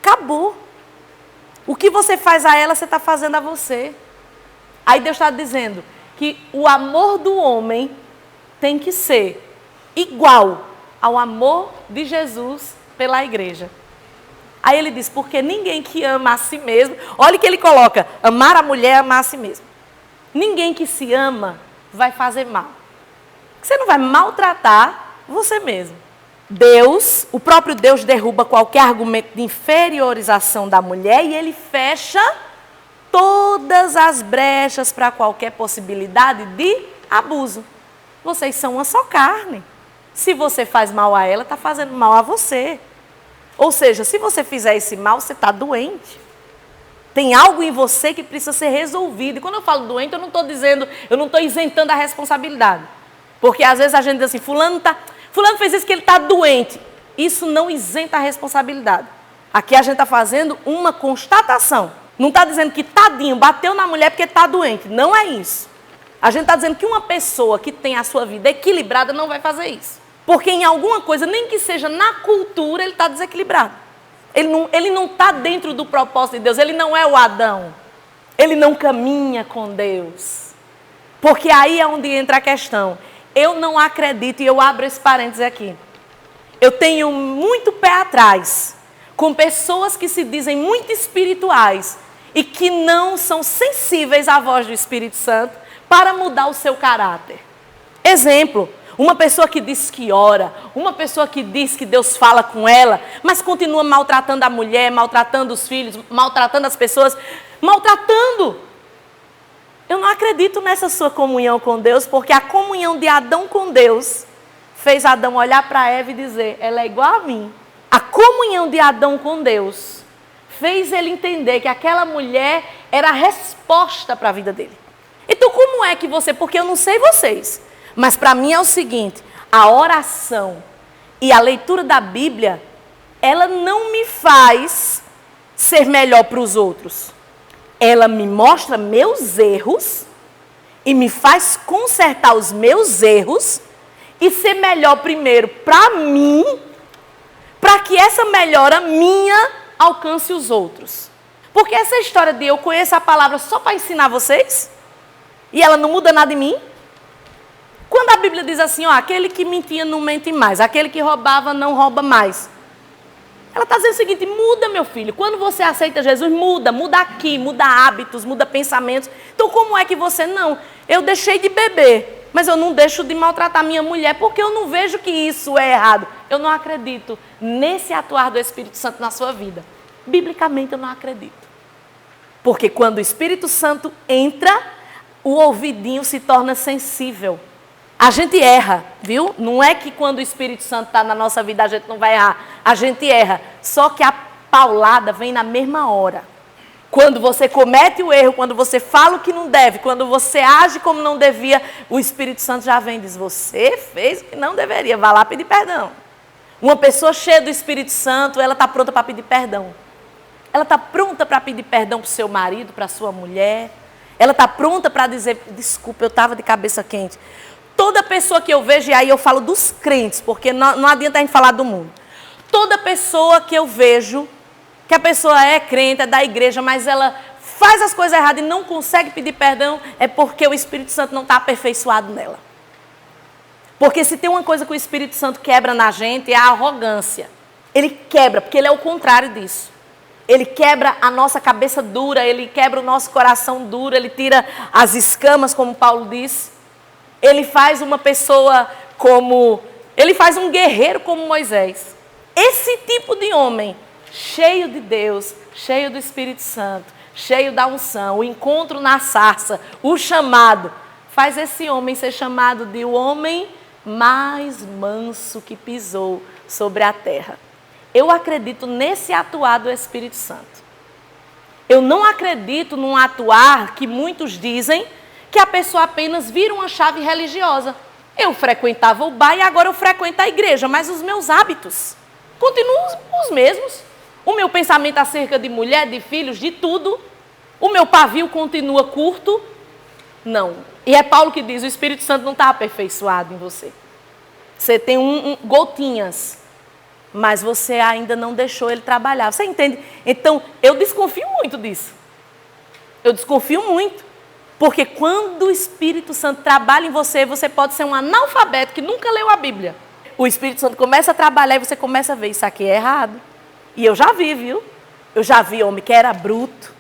S1: Acabou. O que você faz a ela, você está fazendo a você. Aí Deus está dizendo que o amor do homem tem que ser igual ao amor de Jesus pela igreja. Aí ele diz, porque ninguém que ama a si mesmo, olha o que ele coloca, amar a mulher é amar a si mesmo. Ninguém que se ama vai fazer mal. Você não vai maltratar você mesmo. Deus, o próprio Deus derruba qualquer argumento de inferiorização da mulher e ele fecha todas as brechas para qualquer possibilidade de abuso. Vocês são uma só carne. Se você faz mal a ela, está fazendo mal a você. Ou seja, se você fizer esse mal, você está doente. Tem algo em você que precisa ser resolvido. E quando eu falo doente, eu não estou isentando a responsabilidade. Porque às vezes a gente diz assim, fulano fez isso que ele está doente. Isso não isenta a responsabilidade. Aqui a gente está fazendo uma constatação. Não está dizendo que tadinho, bateu na mulher porque está doente. Não é isso. A gente está dizendo que uma pessoa que tem a sua vida equilibrada não vai fazer isso. Porque em alguma coisa, nem que seja na cultura, ele está desequilibrado. Ele não está dentro do propósito de Deus. Ele não é o Adão. Ele não caminha com Deus. Porque aí é onde entra a questão. Eu não acredito, e eu abro esse parênteses aqui. Eu tenho muito pé atrás com pessoas que se dizem muito espirituais e que não são sensíveis à voz do Espírito Santo, para mudar o seu caráter. Exemplo, uma pessoa que diz que ora, uma pessoa que diz que Deus fala com ela, mas continua maltratando a mulher, maltratando os filhos, maltratando as pessoas, maltratando. Eu não acredito nessa sua comunhão com Deus, porque a comunhão de Adão com Deus fez Adão olhar para Eva e dizer, ela é igual a mim. A comunhão de Adão com Deus fez ele entender que aquela mulher era a resposta para a vida dele. Então como é que você, porque eu não sei vocês, mas para mim é o seguinte, a oração e a leitura da Bíblia, ela não me faz ser melhor para os outros. Ela me mostra meus erros e me faz consertar os meus erros e ser melhor primeiro para mim, para que essa melhora minha alcance os outros. Porque essa história de eu conheço a palavra só para ensinar vocês e ela não muda nada em mim. Quando a Bíblia diz assim, ó, aquele que mentia não mente mais, aquele que roubava não rouba mais. Ela está dizendo o seguinte, muda meu filho, quando você aceita Jesus, muda aqui, muda hábitos, muda pensamentos. Então como é que você não? Eu deixei de beber, mas eu não deixo de maltratar minha mulher, porque eu não vejo que isso é errado. Eu não acredito nesse atuar do Espírito Santo na sua vida. Biblicamente eu não acredito. Porque quando o Espírito Santo entra, o ouvidinho se torna sensível. A gente erra, viu? Não é que quando o Espírito Santo está na nossa vida a gente não vai errar. A gente erra, só que a paulada vem na mesma hora. Quando você comete o erro, quando você fala o que não deve, quando você age como não devia, o Espírito Santo já vem e diz, você fez o que não deveria, vá lá pedir perdão. Uma pessoa cheia do Espírito Santo, ela está pronta para pedir perdão. Ela está pronta para pedir perdão para o seu marido, para a sua mulher. Ela está pronta para dizer, desculpa, eu estava de cabeça quente. Toda pessoa que eu vejo, e aí eu falo dos crentes, porque não adianta a gente falar do mundo. Toda pessoa que eu vejo, que a pessoa é crente, é da igreja, mas ela faz as coisas erradas e não consegue pedir perdão, é porque o Espírito Santo não está aperfeiçoado nela. Porque se tem uma coisa que o Espírito Santo quebra na gente, é a arrogância. Ele quebra, porque ele é o contrário disso. Ele quebra a nossa cabeça dura, ele quebra o nosso coração duro, ele tira as escamas, como Paulo diz. Ele faz uma pessoa como... Ele faz um guerreiro como Moisés. Esse tipo de homem, cheio de Deus, cheio do Espírito Santo, cheio da unção, o encontro na sarça, o chamado, faz esse homem ser chamado de o homem mais manso que pisou sobre a terra. Eu acredito nesse atuar do Espírito Santo. Eu não acredito num atuar que muitos dizem que a pessoa apenas vira uma chave religiosa. Eu frequentava o bar e agora eu frequento a igreja, mas os meus hábitos continuam os mesmos. O meu pensamento acerca de mulher, de filhos, de tudo. O meu pavio continua curto. Não. E é Paulo que diz, o Espírito Santo não está aperfeiçoado em você. Você tem gotinhas, mas você ainda não deixou ele trabalhar. Você entende? Então, eu desconfio muito disso. Eu desconfio muito. Porque quando o Espírito Santo trabalha em você, você pode ser um analfabeto que nunca leu a Bíblia. O Espírito Santo começa a trabalhar e você começa a ver, isso aqui é errado. E eu já vi, viu? Eu já vi homem que era bruto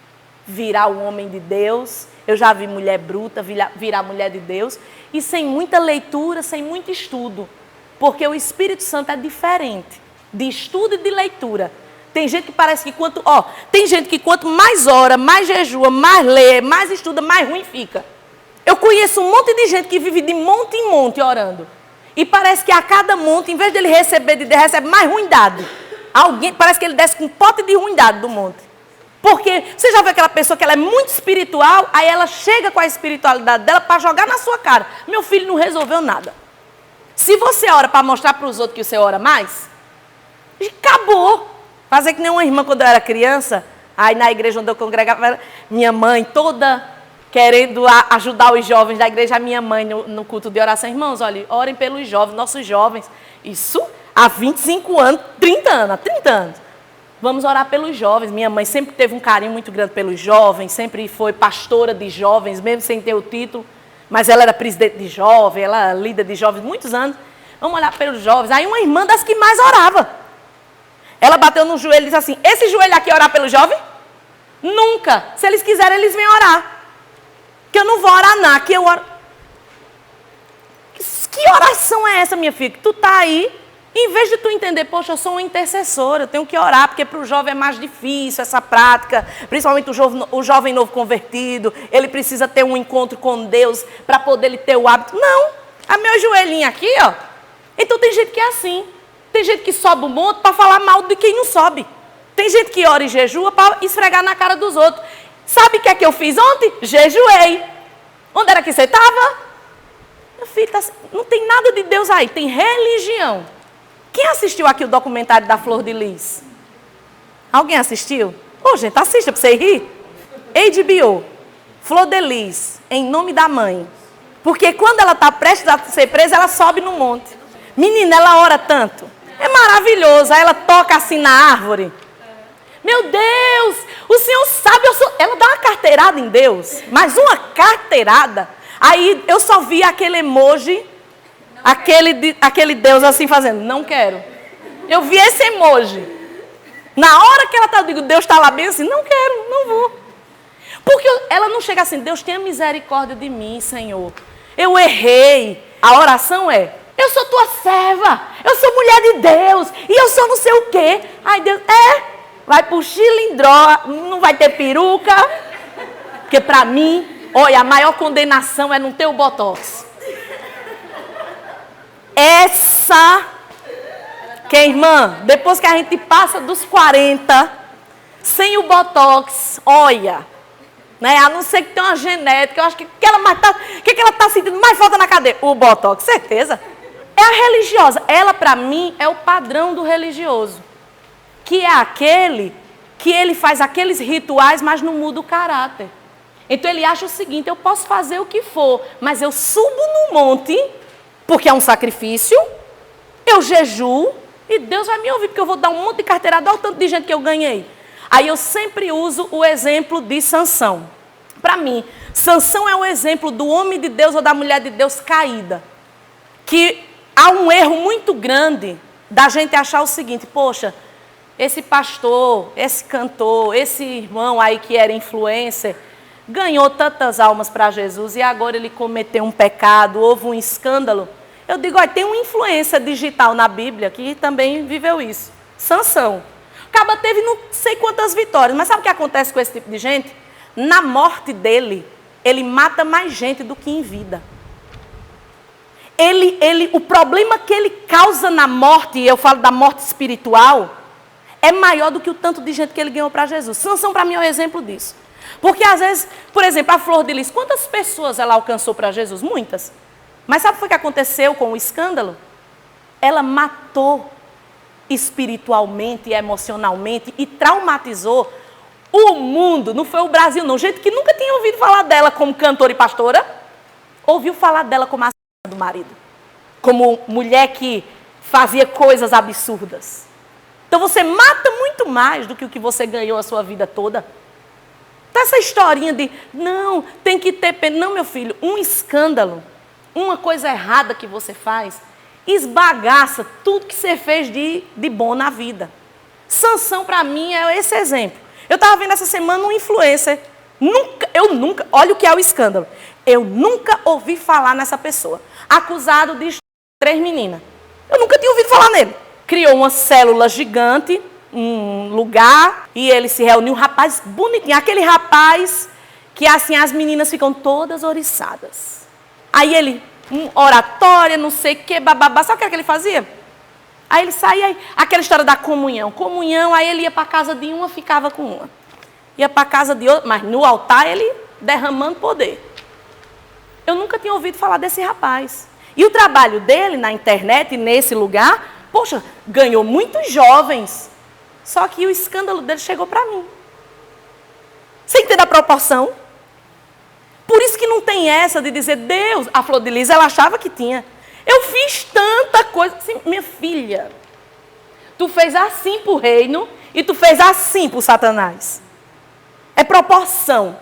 S1: virar um homem de Deus. Eu já vi mulher bruta virar mulher de Deus. E sem muita leitura, sem muito estudo. Porque o Espírito Santo é diferente de estudo e de leitura. Tem gente que parece que quanto mais ora, mais jejua, mais lê, mais estuda, mais ruim fica. Eu conheço um monte de gente que vive de monte em monte orando. E parece que a cada monte, em vez de ele receber de Deus, recebe mais ruindade. Parece que ele desce com um pote de ruindade do monte. Porque você já vê aquela pessoa que ela é muito espiritual, aí ela chega com a espiritualidade dela para jogar na sua cara. Meu filho não resolveu nada. Se você ora para mostrar para os outros que você ora mais, acabou. Fazer que nem uma irmã quando eu era criança, aí na igreja onde eu congregava, minha mãe toda querendo ajudar os jovens da igreja, a minha mãe no culto de oração, irmãos, olha, orem pelos jovens, nossos jovens, isso há 25 anos, 30 anos, vamos orar pelos jovens. Minha mãe sempre teve um carinho muito grande pelos jovens, sempre foi pastora de jovens, mesmo sem ter o título, mas ela era presidente de jovens, ela era líder de jovens muitos anos, vamos olhar pelos jovens. Aí uma irmã das que mais orava, ela bateu no joelho e disse assim, esse joelho aqui é orar pelo jovem? Nunca. Se eles quiserem, eles vêm orar. Que eu não vou orar não, que eu oro. Que oração é essa, minha filha? Que tu tá aí, em vez de tu entender, poxa, eu sou uma intercessora, eu tenho que orar, porque para o jovem é mais difícil essa prática, principalmente o jovem novo convertido, ele precisa ter um encontro com Deus para poder ele ter o hábito. Não, a meu joelhinho aqui, ó. Então tem gente que é assim. Tem gente que sobe o monte para falar mal de quem não sobe. Tem gente que ora e jejua para esfregar na cara dos outros. Sabe o que é que eu fiz ontem? Jejuei. Onde era que você estava? Meu filho, não tem nada de Deus aí, tem religião. Quem assistiu aqui o documentário da Flor de Lis? Alguém assistiu? Ô, gente, assista para você rir. HBO, Flor de Lis, em nome da mãe. Porque quando ela está prestes a ser presa, ela sobe no monte. Menina, ela ora tanto. É maravilhoso. Aí ela toca assim na árvore. Meu Deus, o Senhor sabe, ela dá uma carteirada em Deus. Mas uma carteirada. Aí eu só vi aquele emoji, aquele Deus assim fazendo, não quero. Eu vi esse emoji. Na hora que ela está, eu digo, Deus está lá bem assim, não quero, não vou. Porque ela não chega assim, Deus tenha misericórdia de mim, Senhor. Eu errei. A oração é, eu sou tua serva, eu sou mulher de Deus, e eu sou não sei o quê. Aí Deus, vai pro chilindró, não vai ter peruca, porque para mim, olha, a maior condenação é não ter o botox. Irmã, depois que a gente passa dos 40, sem o botox, olha, né? A não ser que tenha uma genética, eu acho que ela está sentindo mais falta na cadeia? O botox, certeza. É a religiosa. Ela, para mim, é o padrão do religioso. Que é aquele que ele faz aqueles rituais, mas não muda o caráter. Então ele acha o seguinte, eu posso fazer o que for, mas eu subo no monte, porque é um sacrifício, eu jejuo, e Deus vai me ouvir, porque eu vou dar um monte de carteirada, olha o tanto de gente que eu ganhei. Aí eu sempre uso o exemplo de Sansão. Para mim, Sansão é o exemplo do homem de Deus ou da mulher de Deus caída. Que há um erro muito grande da gente achar o seguinte, poxa, esse pastor, esse cantor, esse irmão aí que era influencer, ganhou tantas almas para Jesus e agora ele cometeu um pecado, houve um escândalo. Eu digo, olha, tem uma influência digital na Bíblia que também viveu isso. Sansão. O caba teve não sei quantas vitórias, mas sabe o que acontece com esse tipo de gente? Na morte dele, ele mata mais gente do que em vida. O problema que ele causa na morte, e eu falo da morte espiritual, é maior do que o tanto de gente que ele ganhou para Jesus. Sansão, para mim, é um exemplo disso. Porque, às vezes, por exemplo, a Flor de Lis, quantas pessoas ela alcançou para Jesus? Muitas. Mas sabe o que aconteceu com o escândalo? Ela matou espiritualmente e emocionalmente e traumatizou o mundo. Não foi o Brasil, não. Gente que nunca tinha ouvido falar dela como cantora e pastora, ouviu falar dela como a do marido. Como mulher que fazia coisas absurdas. Então você mata muito mais do que o que você ganhou a sua vida toda. Então essa historinha de, não, tem que ter pena. Não, meu filho, um escândalo, uma coisa errada que você faz, esbagaça tudo que você fez de bom na vida. Sansão, para mim, é esse exemplo. Eu estava vendo essa semana um influencer. Olha o que é o escândalo. Eu nunca ouvi falar nessa pessoa. Acusado de 3 meninas. Eu nunca tinha ouvido falar nele. Criou uma célula gigante, um lugar, e ele se reuniu, um rapaz bonitinho. Aquele rapaz que assim as meninas ficam todas oriçadas. Aí ele, oratória, não sei o que, bababá. Sabe o que ele fazia? Aí ele saía, aquela história da comunhão. Comunhão, aí ele ia para a casa de uma, ficava com uma. Ia para a casa de outra, mas no altar ele derramando poder. Eu nunca tinha ouvido falar desse rapaz. E o trabalho dele na internet, nesse lugar, poxa, ganhou muitos jovens. Só que o escândalo dele chegou para mim. Você entende a proporção? Por isso que não tem essa de dizer, Deus, a Flor de Lis, ela achava que tinha. Eu fiz tanta coisa. Assim, minha filha, tu fez assim para o reino e tu fez assim para o Satanás. É proporção.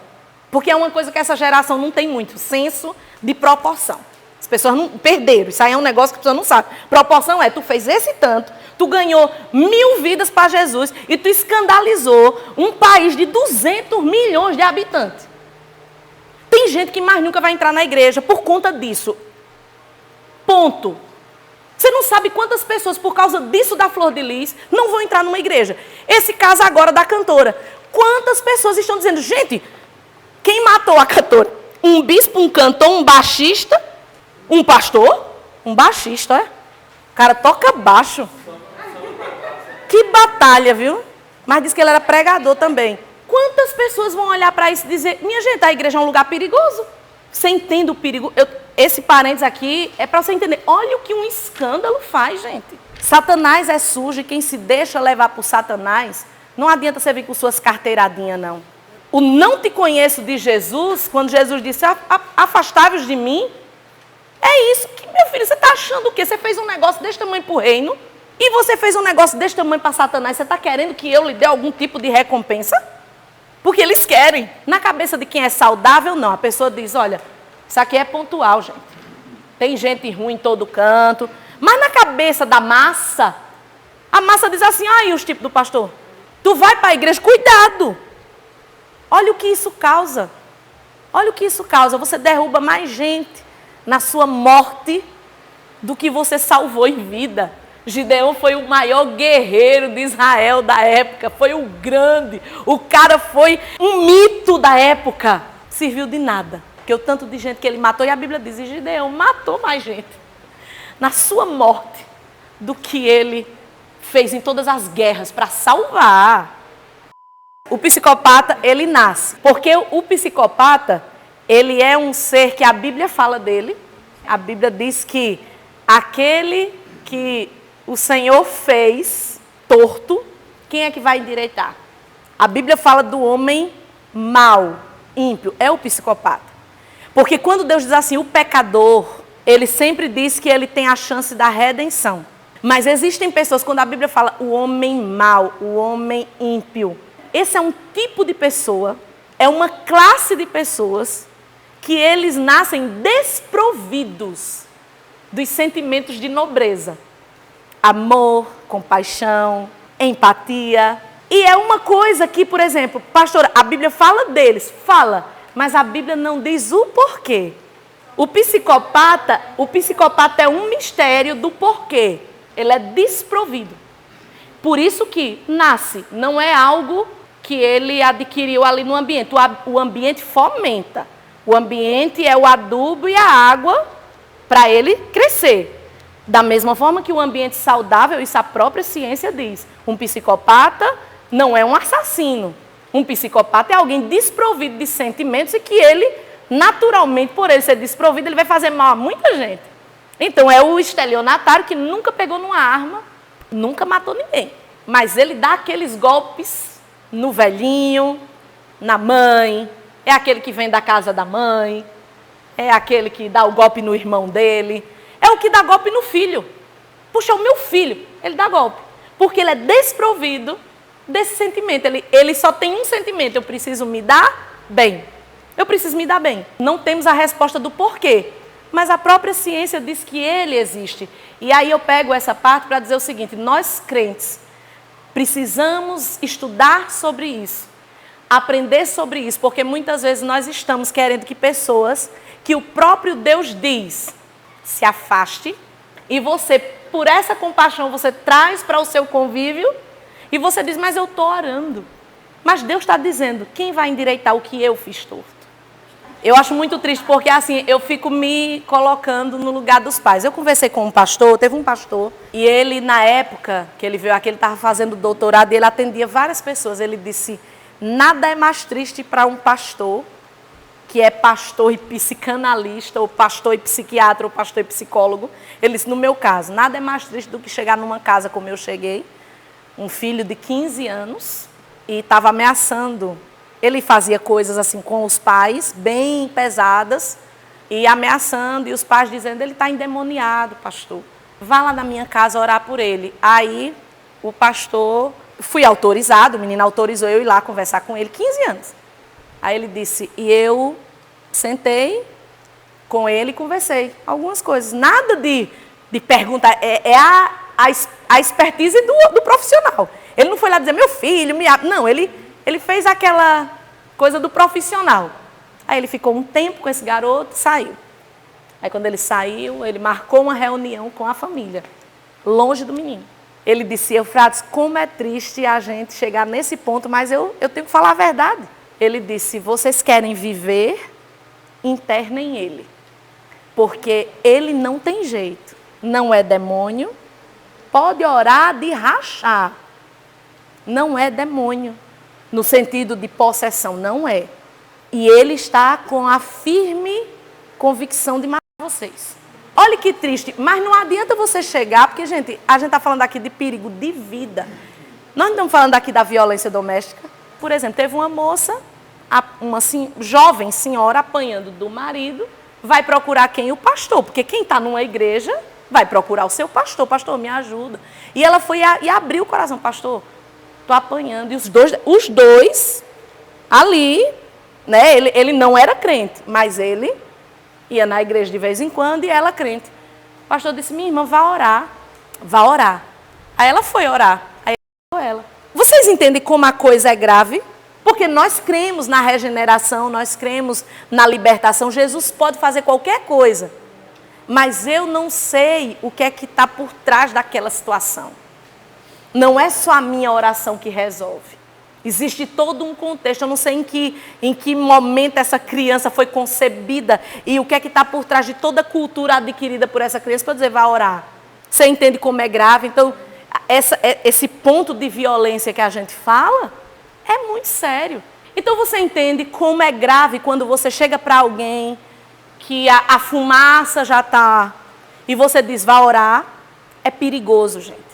S1: Porque é uma coisa que essa geração não tem muito, senso de proporção. As pessoas não perderam, isso aí é um negócio que a pessoa não sabe. Proporção é, tu fez esse tanto, tu ganhou 1000 vidas para Jesus e tu escandalizou um país de 200 milhões de habitantes. Tem Tem gente que mais nunca vai entrar na igreja por conta disso. Ponto. Você não sabe quantas pessoas, por causa disso da Flor de Lis, não vão entrar numa igreja. Esse caso agora da cantora. Quantas pessoas estão dizendo, gente, quem matou a cantora? Um bispo, um cantor, um baixista, um pastor? Um baixista, é? O cara toca baixo. Que batalha, viu? Mas diz que ele era pregador também. Quantas pessoas vão olhar para isso e dizer, minha gente, a igreja é um lugar perigoso. Você entende o perigo? Esse parênteses aqui é para você entender. Olha o que um escândalo faz, gente. Satanás é sujo e quem se deixa levar por Satanás, não adianta você vir com suas carteiradinhas, não. O não te conheço de Jesus, quando Jesus disse, afastai-vos de mim, é isso que, meu filho, você está achando o quê? Você fez um negócio desse tamanho para o reino e você fez um negócio desse tamanho para Satanás. Você está querendo que eu lhe dê algum tipo de recompensa? Porque eles querem. Na cabeça de quem é saudável, não. A pessoa diz, olha, isso aqui é pontual, gente. Tem gente ruim em todo canto. Mas na cabeça da massa, a massa diz assim, e os tipos do pastor? Tu vai para a igreja, cuidado. Olha o que isso causa. Olha o que isso causa. Você derruba mais gente na sua morte do que você salvou em vida. Gideão foi o maior guerreiro de Israel da época. Foi o grande. O cara foi um mito da época. Serviu de nada. Porque o tanto de gente que ele matou, e a Bíblia diz, Gideão matou mais gente na sua morte do que ele fez em todas as guerras para salvar. O psicopata, ele nasce. Porque o psicopata, ele é um ser que a Bíblia fala dele. A Bíblia diz que aquele que o Senhor fez torto, quem é que vai endireitar? A Bíblia fala do homem mau, ímpio, é o psicopata. Porque quando Deus diz assim, o pecador, ele sempre diz que ele tem a chance da redenção. Mas existem pessoas, quando a Bíblia fala o homem mau, o homem ímpio, esse é um tipo de pessoa, é uma classe de pessoas que eles nascem desprovidos dos sentimentos de nobreza. Amor, compaixão, empatia. E é uma coisa que, por exemplo, pastora, a Bíblia fala deles, fala, mas a Bíblia não diz o porquê. O psicopata é um mistério do porquê. Ele é desprovido. Por isso que nasce, não é algo que ele adquiriu ali no ambiente. O ambiente fomenta. O ambiente é o adubo e a água para ele crescer. Da mesma forma que o ambiente saudável, isso a própria ciência diz. Um psicopata não é um assassino. Um psicopata é alguém desprovido de sentimentos e que ele, naturalmente, por ele ser desprovido, ele vai fazer mal a muita gente. Então, é o estelionatário que nunca pegou numa arma, nunca matou ninguém. Mas ele dá aqueles golpes no velhinho, na mãe, é aquele que vem da casa da mãe, é aquele que dá o golpe no irmão dele, é o que dá golpe no filho. Puxa, o meu filho, ele dá golpe. Porque ele é desprovido desse sentimento. Ele só tem um sentimento, eu preciso me dar bem. Eu preciso me dar bem. Não temos a resposta do porquê. Mas a própria ciência diz que ele existe. E aí eu pego essa parte para dizer o seguinte, nós crentes precisamos estudar sobre isso. Aprender sobre isso, porque muitas vezes nós estamos querendo que pessoas que o próprio Deus diz se afaste e você, por essa compaixão, você traz para o seu convívio e você diz, mas eu estou orando. Mas Deus está dizendo, quem vai endireitar o que eu fiz torto? Eu acho muito triste porque assim, eu fico me colocando no lugar dos pais. Eu conversei com um pastor, teve um pastor, e ele na época que ele veio aqui, ele estava fazendo doutorado e ele atendia várias pessoas. Ele disse, nada é mais triste para um pastor, que é pastor e psicanalista, ou pastor e psiquiatra, ou pastor e psicólogo. Ele disse, no meu caso, nada é mais triste do que chegar numa casa como eu cheguei, um filho de 15 anos, e estava ameaçando. Ele fazia coisas assim com os pais, bem pesadas, e ameaçando, e os pais dizendo, ele está endemoniado, pastor. Vá lá na minha casa orar por ele. Aí o pastor, fui autorizado, o menino autorizou eu ir lá conversar com ele, 15 anos. Aí ele disse, e eu sentei com ele e conversei algumas coisas. Nada de perguntar, a expertise do profissional. Ele não foi lá dizer, meu filho, não, ele fez aquela coisa do profissional. Aí ele ficou um tempo com esse garoto e saiu. Aí quando ele saiu, ele marcou uma reunião com a família, longe do menino. Ele disse: Eufrates, como é triste a gente chegar nesse ponto, mas eu tenho que falar a verdade. Ele disse: vocês querem viver, internem ele. Porque ele não tem jeito, não é demônio, pode orar de rachar. Não é demônio, no sentido de possessão, não é. E ele está com a firme convicção de matar vocês. Olha que triste, mas não adianta você chegar, porque, gente, a gente está falando aqui de perigo de vida. Nós não estamos falando aqui da violência doméstica. Por exemplo, teve uma moça, uma jovem senhora apanhando do marido, vai procurar quem? O pastor, porque quem está numa igreja vai procurar o seu pastor. Pastor, me ajuda. E ela foi e abriu o coração. Pastor, estou apanhando. E os dois ali, né, ele não era crente, mas ele ia na igreja de vez em quando e ela crente. O pastor disse: minha irmã, vá orar. Aí ela foi orar. Aí ela. Vocês entendem como a coisa é grave? Porque nós cremos na regeneração, nós cremos na libertação. Jesus pode fazer qualquer coisa. Mas eu não sei o que é que está por trás daquela situação. Não é só a minha oração que resolve. Existe todo um contexto. Eu não sei em que momento essa criança foi concebida e o que é que está por trás de toda a cultura adquirida por essa criança para dizer: vá orar. Você entende como é grave? Então, esse ponto de violência que a gente fala é muito sério. Então você entende como é grave quando você chega para alguém que a fumaça já está e você diz: vá orar. É perigoso, gente.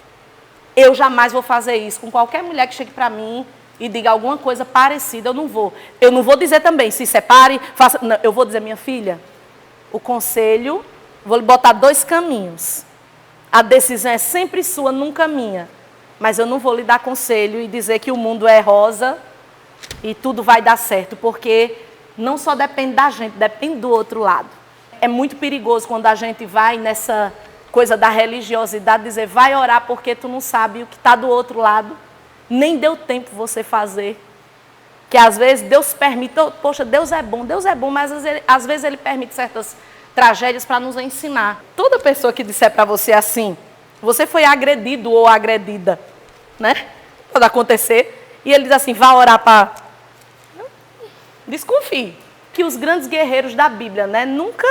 S1: Eu jamais vou fazer isso com qualquer mulher que chegue para mim e diga alguma coisa parecida. Eu não vou. Eu não vou dizer também: se separe, faça. Não, eu vou dizer: minha filha, o conselho, vou lhe botar 2 caminhos. A decisão é sempre sua, nunca minha. Mas eu não vou lhe dar conselho e dizer que o mundo é rosa e tudo vai dar certo, porque não só depende da gente, depende do outro lado. É muito perigoso quando a gente vai nessa coisa da religiosidade, dizer: vai orar porque tu não sabe o que está do outro lado. Nem deu tempo você fazer. Que às vezes Deus permite, poxa, Deus é bom, mas às vezes Ele permite certas tragédias para nos ensinar. Toda pessoa que disser para você assim: você foi agredido ou agredida, né? Pode acontecer. E ele diz assim: vá orar para... Desconfie. Que os grandes guerreiros da Bíblia, né? Nunca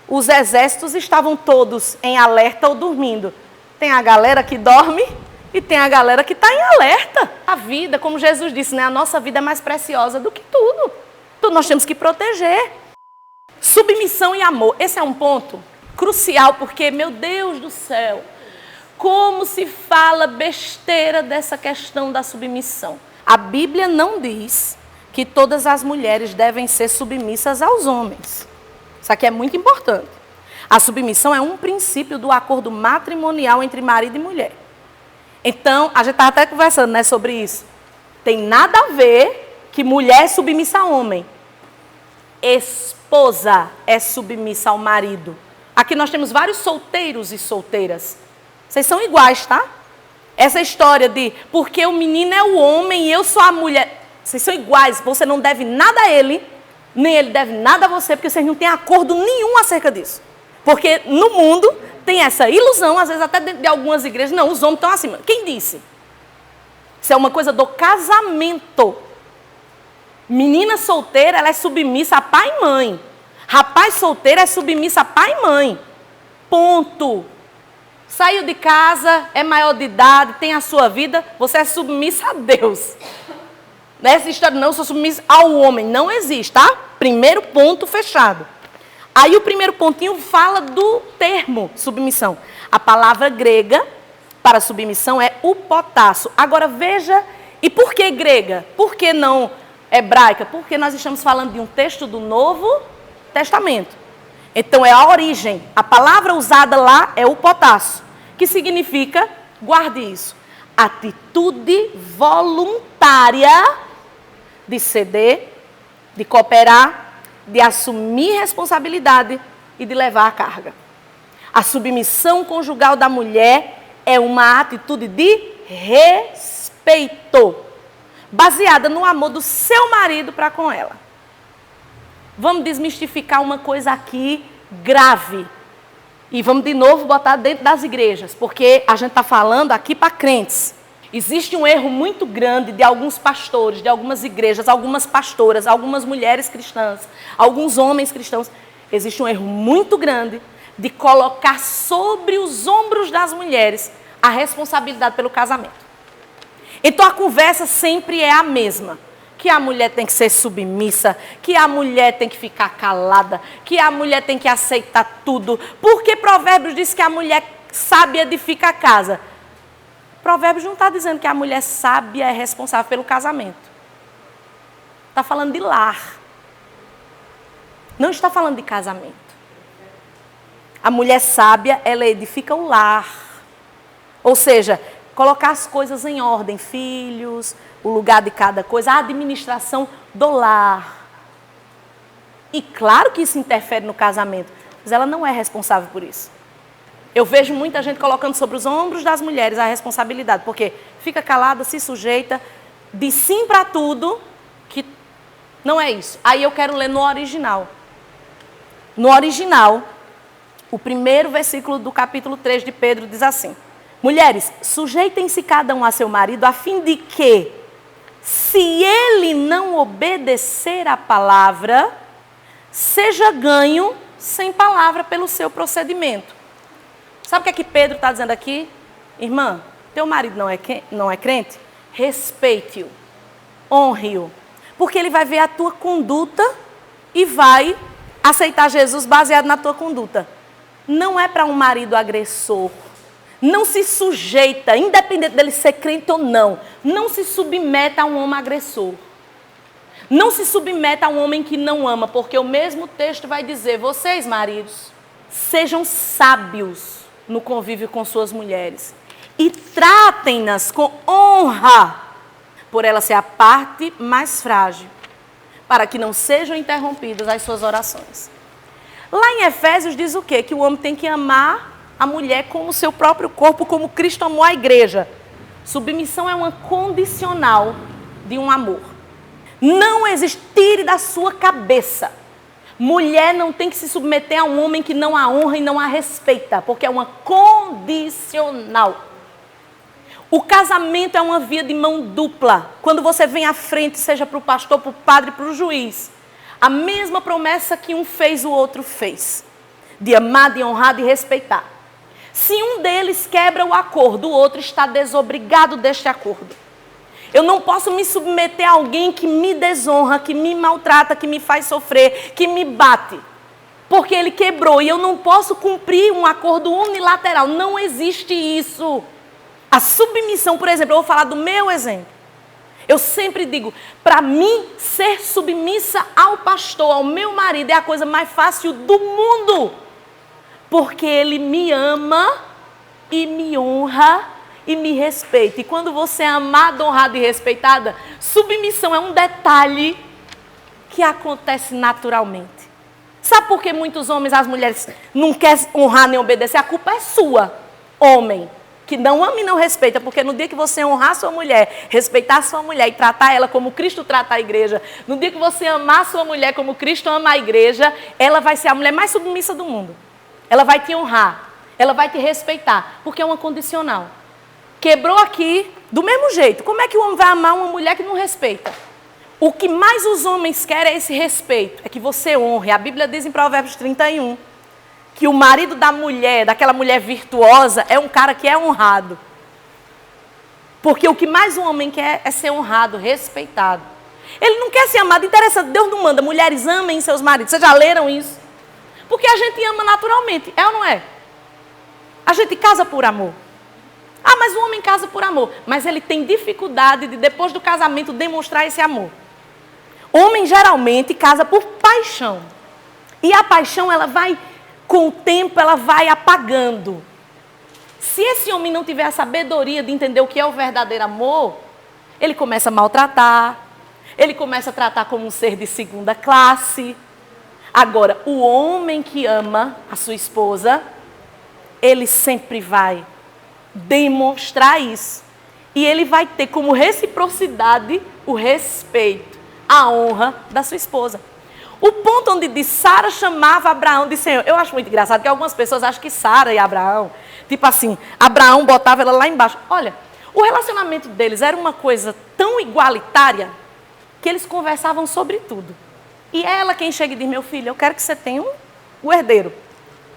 S1: os exércitos estavam todos em alerta ou dormindo. Tem a galera que dorme e tem a galera que está em alerta. A vida, como Jesus disse, né? A nossa vida é mais preciosa do que tudo. Então nós temos que proteger. Submissão e amor. Esse é um ponto crucial, porque, meu Deus do céu, como se fala besteira dessa questão da submissão. A Bíblia não diz que todas as mulheres devem ser submissas aos homens. Isso aqui é muito importante. A submissão é um princípio do acordo matrimonial entre marido e mulher. Então, a gente estava até conversando, né, sobre isso. Tem nada a ver que mulher é submissa a homem. Esposa é submissa ao marido. Aqui nós temos vários solteiros e solteiras. Vocês são iguais, tá? Essa história de porque o menino é o homem e eu sou a mulher. Vocês são iguais, você não deve nada a ele, nem ele deve nada a você, porque vocês não têm acordo nenhum acerca disso. Porque no mundo tem essa ilusão, às vezes até dentro de algumas igrejas, não, os homens estão acima. Quem disse? Isso é uma coisa do casamento. Menina solteira, ela é submissa a pai e mãe. Rapaz solteiro é submissa a pai e mãe. Ponto. Saiu de casa, é maior de idade, tem a sua vida, você é submissa a Deus. Nessa história, não, eu sou submissa ao homem. Não existe, tá? Primeiro ponto fechado. Aí o primeiro pontinho fala do termo submissão. A palavra grega para submissão é upotasso. Agora veja, e por que grega? Por que não hebraica? Porque nós estamos falando de um texto do Novo Testamento. Então é a origem. A palavra usada lá é upotasso, que significa, guarde isso, atitude voluntária de ceder, de cooperar, de assumir responsabilidade e de levar a carga. A submissão conjugal da mulher é uma atitude de respeito, baseada no amor do seu marido para com ela. Vamos desmistificar uma coisa aqui grave. E vamos de novo botar dentro das igrejas, porque a gente está falando aqui para crentes. Existe um erro muito grande de alguns pastores, de algumas igrejas, algumas pastoras, algumas mulheres cristãs, alguns homens cristãos. Existe um erro muito grande de colocar sobre os ombros das mulheres a responsabilidade pelo casamento. Então a conversa sempre é a mesma. Que a mulher tem que ser submissa, que a mulher tem que ficar calada, que a mulher tem que aceitar tudo. Porque Provérbios diz que a mulher sábia edifica a casa. Provérbios não está dizendo que a mulher sábia é responsável pelo casamento. Está falando de lar. Não está falando de casamento. A mulher sábia, ela edifica o lar. Ou seja, colocar as coisas em ordem, filhos, o lugar de cada coisa, a administração do lar. E claro que isso interfere no casamento, mas ela não é responsável por isso. Eu vejo muita gente colocando sobre os ombros das mulheres a responsabilidade, porque fica calada, se sujeita, diz sim para tudo, que não é isso. Aí eu quero ler no original. No original, o primeiro versículo do capítulo 3 de Pedro diz assim: mulheres, sujeitem-se cada um a seu marido, a fim de que, se ele não obedecer à palavra, seja ganho sem palavra pelo seu procedimento. Sabe o que é que Pedro está dizendo aqui? Irmã, teu marido não é crente? Respeite-o, honre-o, porque ele vai ver a tua conduta e vai aceitar Jesus baseado na tua conduta. Não é para um marido agressor. Não se sujeita, independente dele ser crente ou não, não se submeta a um homem agressor. Não se submeta a um homem que não ama, porque o mesmo texto vai dizer: vocês, maridos, sejam sábios no convívio com suas mulheres e tratem-nas com honra, por ela ser a parte mais frágil, para que não sejam interrompidas as suas orações. Lá em Efésios diz o quê? Que o homem tem que amar a mulher como o seu próprio corpo, como Cristo amou a igreja. Submissão é uma condicional de um amor. Não existe, tire da sua cabeça. Mulher não tem que se submeter a um homem que não a honra e não a respeita, porque é uma condicional. O casamento é uma via de mão dupla. Quando você vem à frente, seja para o pastor, para o padre, para o juiz, a mesma promessa que um fez, o outro fez. De amar, de honrar, de respeitar. Se um deles quebra o acordo, o outro está desobrigado deste acordo. Eu não posso me submeter a alguém que me desonra, que me maltrata, que me faz sofrer, que me bate. Porque ele quebrou e eu não posso cumprir um acordo unilateral. Não existe isso. A submissão, por exemplo, eu vou falar do meu exemplo. Eu sempre digo, para mim, ser submissa ao pastor, ao meu marido, é a coisa mais fácil do mundo. Porque ele me ama e me honra e me respeita. E quando você é amada, honrada e respeitada, submissão é um detalhe que acontece naturalmente. Sabe por que muitos homens, as mulheres, não querem honrar nem obedecer? A culpa é sua, homem, que não ama e não respeita. Porque no dia que você honrar sua mulher, respeitar sua mulher e tratar ela como Cristo trata a igreja, no dia que você amar sua mulher como Cristo ama a igreja, ela vai ser a mulher mais submissa do mundo. Ela vai te honrar, ela vai te respeitar, porque é uma condicional. Quebrou aqui, do mesmo jeito. Como é que o homem vai amar uma mulher que não respeita? O que mais os homens querem é esse respeito, é que você honre. A Bíblia diz em Provérbios 31, que o marido da mulher, daquela mulher virtuosa, é um cara que é honrado. Porque o que mais o homem quer é ser honrado, respeitado. Ele não quer ser amado. Interessante, Deus não manda mulheres amem seus maridos. Vocês já leram isso? Porque a gente ama naturalmente, é ou não é? A gente casa por amor. Ah, mas o homem casa por amor. Mas ele tem dificuldade de, depois do casamento, demonstrar esse amor. Homem, geralmente, casa por paixão. E a paixão, ela vai, com o tempo, ela vai apagando. Se esse homem não tiver a sabedoria de entender o que é o verdadeiro amor, ele começa a maltratar, ele começa a tratar como um ser de segunda classe. Agora, o homem que ama a sua esposa, ele sempre vai demonstrar isso. E ele vai ter como reciprocidade o respeito, a honra da sua esposa. O ponto onde diz Sara chamava Abraão de Senhor. Eu acho muito engraçado que algumas pessoas acham que Sara e Abraão, tipo assim, Abraão botava ela lá embaixo. Olha, o relacionamento deles era uma coisa tão igualitária que eles conversavam sobre tudo. E é ela quem chega e diz, meu filho, eu quero que você tenha o herdeiro.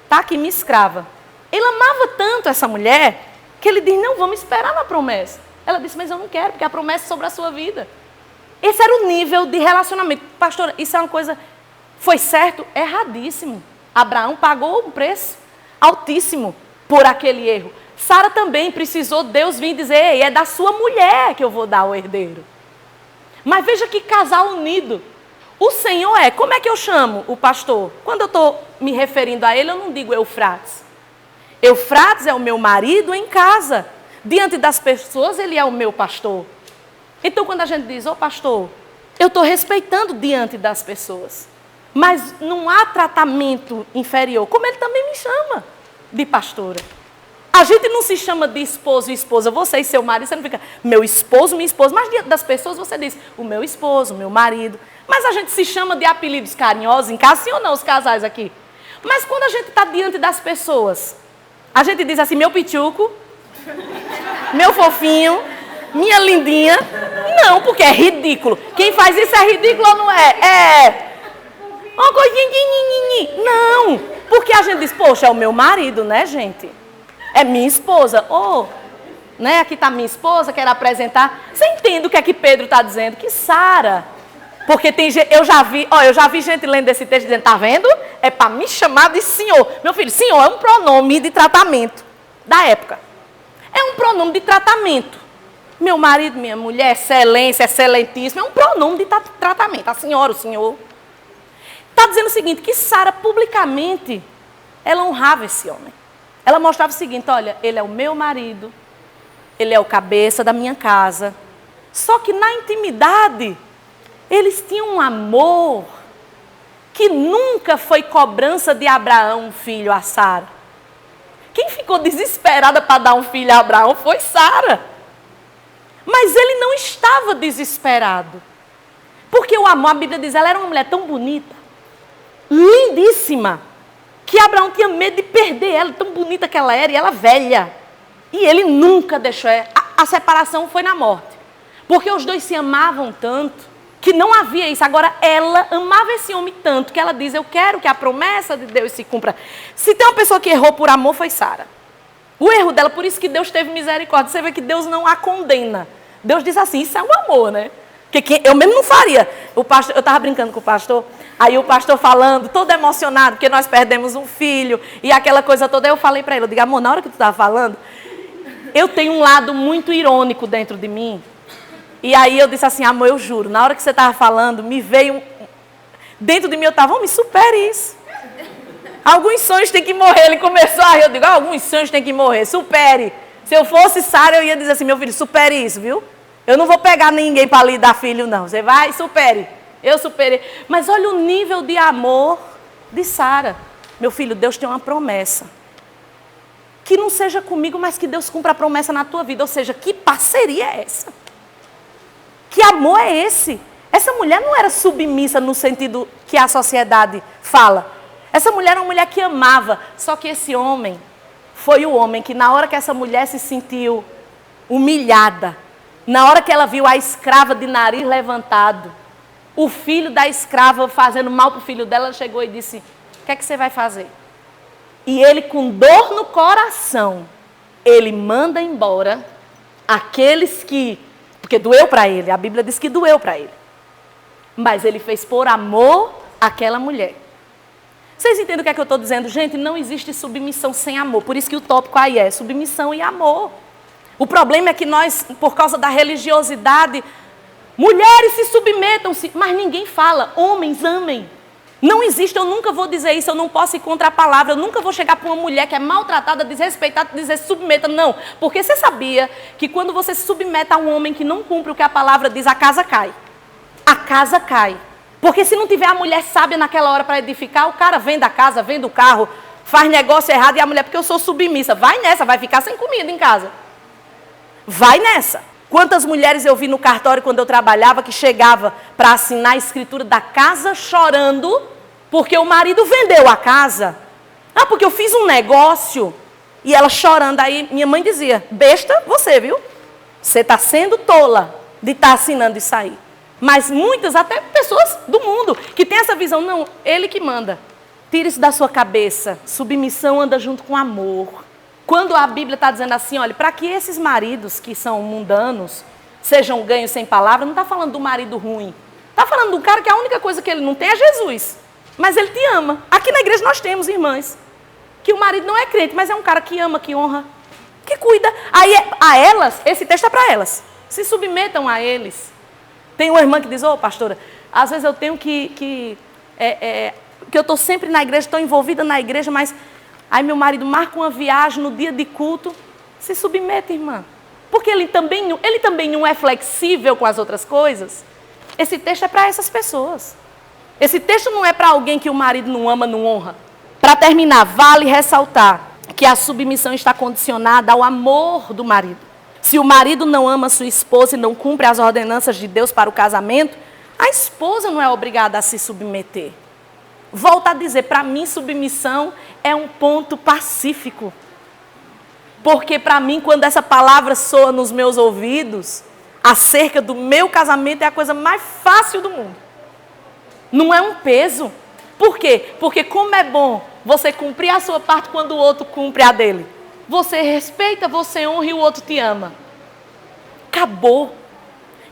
S1: Tá aqui, minha escrava. Ele amava tanto essa mulher que ele diz, não, vamos esperar na promessa. Ela disse, mas eu não quero, porque a promessa é sobre a sua vida. Esse era o nível de relacionamento. Pastora, isso é uma coisa, foi certo? Erradíssimo. Abraão pagou um preço altíssimo por aquele erro. Sara também precisou Deus vir dizer, ei, é da sua mulher que eu vou dar o herdeiro. Mas veja que casal unido. O Senhor como é que eu chamo o pastor? Quando eu estou me referindo a ele, eu não digo Eufrates. Eufrates é o meu marido em casa. Diante das pessoas, ele é o meu pastor. Então, quando a gente diz, pastor, eu estou respeitando diante das pessoas. Mas não há tratamento inferior, como ele também me chama de pastora. A gente não se chama de esposo e esposa. Você e seu marido, você não fica, meu esposo, minha esposa. Mas diante das pessoas você diz, o meu esposo, o meu marido. Mas a gente se chama de apelidos carinhosos em casa, sim ou não, os casais aqui? Mas quando a gente está diante das pessoas, a gente diz assim, meu pichuco, meu fofinho, minha lindinha. Não, porque é ridículo. Quem faz isso é ridículo ou não é? É uma coisinha de não, porque a gente diz, poxa, é o meu marido, né, gente? É minha esposa. Né, aqui está minha esposa, quero apresentar. Você entende o que é que Pedro está dizendo? Que Sara. Porque tem gente, eu já vi gente lendo esse texto dizendo, tá vendo? É para me chamar de senhor. Meu filho, senhor é um pronome de tratamento da época. É um pronome de tratamento. Meu marido, minha mulher, excelência, excelentíssimo, é um pronome de tratamento. A senhora, o senhor. Está dizendo o seguinte, que Sara publicamente, ela honrava esse homem. Ela mostrava o seguinte, olha, ele é o meu marido, ele é o cabeça da minha casa. Só que na intimidade, eles tinham um amor que nunca foi cobrança de Abraão, um filho a Sara. Quem ficou desesperada para dar um filho a Abraão foi Sara. Mas ele não estava desesperado. Porque o amor, a Bíblia diz, ela era uma mulher tão bonita, lindíssima, que Abraão tinha medo de perder ela, tão bonita que ela era, e ela velha. E ele nunca deixou ela. A separação foi na morte. Porque os dois se amavam tanto, que não havia isso. Agora, ela amava esse homem tanto, que ela diz, eu quero que a promessa de Deus se cumpra. Se tem uma pessoa que errou por amor, foi Sara. O erro dela, por isso que Deus teve misericórdia. Você vê que Deus não a condena. Deus diz assim, isso é um amor, né? Porque eu mesmo não faria. Eu estava brincando com o pastor, aí o pastor falando, todo emocionado, porque nós perdemos um filho, e aquela coisa toda. Aí eu falei para ele, eu digo, amor, na hora que tu estava falando, eu tenho um lado muito irônico dentro de mim. E aí eu disse assim, amor, eu juro, na hora que você estava falando, me veio, dentro de mim eu estava, me supere isso. Alguns sonhos têm que morrer. Ele começou a rir, eu digo, alguns sonhos têm que morrer, supere. Se eu fosse Sara, eu ia dizer assim, meu filho, supere isso, viu? Eu não vou pegar ninguém para lhe dar filho, não. Você vai, supere. Eu superei. Mas olha o nível de amor de Sara. Meu filho, Deus tem uma promessa. Que não seja comigo, mas que Deus cumpra a promessa na tua vida. Ou seja, que parceria é essa? Que amor é esse? Essa mulher não era submissa no sentido que a sociedade fala. Essa mulher era uma mulher que amava. Só que esse homem foi o homem que na hora que essa mulher se sentiu humilhada, na hora que ela viu a escrava de nariz levantado, o filho da escrava fazendo mal para o filho dela, chegou e disse, o que é que você vai fazer? E ele, com dor no coração, ele manda embora aqueles que... Porque doeu para ele, a Bíblia diz que doeu para ele. Mas ele fez por amor àquela mulher. Vocês entendem o que é que eu estou dizendo? Gente, não existe submissão sem amor. Por isso que o tópico aí é submissão e amor. O problema é que nós, por causa da religiosidade, mulheres se submetam-se, mas ninguém fala, homens amem. Não existe, eu nunca vou dizer isso, eu não posso ir contra a palavra, eu nunca vou chegar para uma mulher que é maltratada, desrespeitada, dizer submeta, não. Porque você sabia que quando você se submete a um homem que não cumpre o que a palavra diz, a casa cai. A casa cai. Porque se não tiver a mulher sábia naquela hora para edificar, o cara vende a casa, vende o carro, faz negócio errado e a mulher, porque eu sou submissa, vai nessa, vai ficar sem comida em casa. Vai nessa. Quantas mulheres eu vi no cartório quando eu trabalhava que chegava para assinar a escritura da casa chorando porque o marido vendeu a casa. Ah, porque eu fiz um negócio. E ela chorando. Aí minha mãe dizia, besta você, viu? Você está sendo tola de estar assinando isso aí. Mas muitas, até pessoas do mundo, que têm essa visão. Não, ele que manda. Tira isso da sua cabeça. Submissão anda junto com amor. Quando a Bíblia está dizendo assim, olha, para que esses maridos que são mundanos sejam ganhos sem palavra, não está falando do marido ruim. Está falando do cara que a única coisa que ele não tem é Jesus. Mas ele te ama. Aqui na igreja nós temos irmãs que o marido não é crente, mas é um cara que ama, que honra, que cuida. Aí a elas, esse texto é para elas. Se submetam a eles. Tem uma irmã que diz, pastora, às vezes eu tenho que eu estou sempre na igreja, estou envolvida na igreja, mas aí meu marido marca uma viagem no dia de culto. Se submeta, irmã. Porque ele também não é flexível com as outras coisas. Esse texto é para essas pessoas. Esse texto não é para alguém que o marido não ama, não honra. Para terminar, vale ressaltar que a submissão está condicionada ao amor do marido. Se o marido não ama sua esposa e não cumpre as ordenanças de Deus para o casamento, a esposa não é obrigada a se submeter. Volto a dizer, para mim submissão é um ponto pacífico. Porque para mim, quando essa palavra soa nos meus ouvidos, acerca do meu casamento é a coisa mais fácil do mundo. Não é um peso. Por quê? Porque como é bom você cumprir a sua parte quando o outro cumpre a dele. Você respeita, você honra e o outro te ama. Acabou.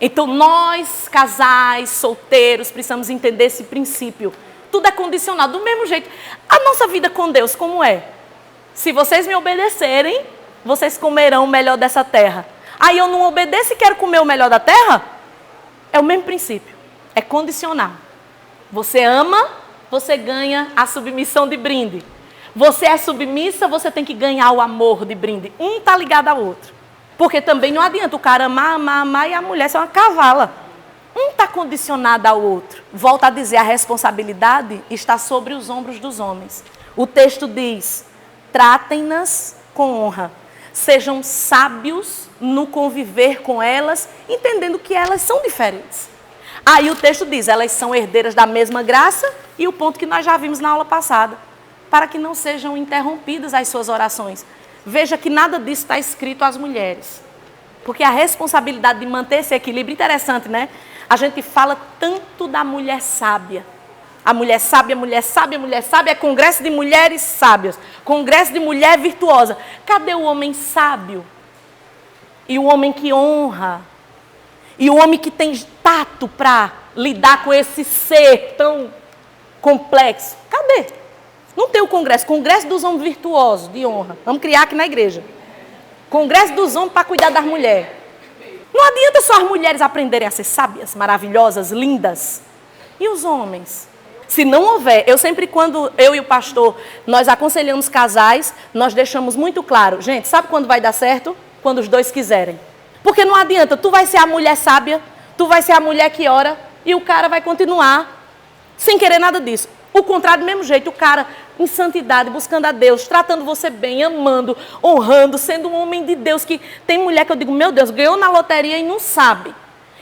S1: Então nós, casais, solteiros, precisamos entender esse princípio. Tudo é condicionado. Do mesmo jeito, a nossa vida com Deus, como é? Se vocês me obedecerem, vocês comerão o melhor dessa terra. Aí eu não obedeço e quero comer o melhor da terra? É o mesmo princípio. É condicionar. Você ama, você ganha a submissão de brinde. Você é submissa, você tem que ganhar o amor de brinde. Um está ligado ao outro. Porque também não adianta o cara amar e a mulher ser uma cavala. Um está condicionado ao outro. Volta a dizer, a responsabilidade está sobre os ombros dos homens. O texto diz, tratem-nas com honra. Sejam sábios no conviver com elas, entendendo que elas são diferentes. Aí o texto diz, elas são herdeiras da mesma graça e o ponto que nós já vimos na aula passada, para que não sejam interrompidas as suas orações. Veja que nada disso está escrito às mulheres. Porque a responsabilidade de manter esse equilíbrio, interessante, né? A gente fala tanto da mulher sábia. A mulher sábia, mulher sábia, mulher sábia, é congresso de mulheres sábias. Congresso de mulher virtuosa. Cadê o homem sábio? E o homem que honra? E o homem que tem tato para lidar com esse ser tão complexo? Cadê? Não tem o congresso. Congresso dos homens virtuosos, de honra. Vamos criar aqui na igreja. Congresso dos homens para cuidar das mulheres. Não adianta só as mulheres aprenderem a ser sábias, maravilhosas, lindas. E os homens? Se não houver, eu sempre, quando eu e o pastor, nós aconselhamos casais, nós deixamos muito claro. Gente, sabe quando vai dar certo? Quando os dois quiserem. Porque não adianta, tu vai ser a mulher sábia, tu vai ser a mulher que ora, e o cara vai continuar sem querer nada disso. O contrário, do mesmo jeito, o cara em santidade, buscando a Deus, tratando você bem, amando, honrando, sendo um homem de Deus, que tem mulher que eu digo, meu Deus, ganhou na loteria e não sabe.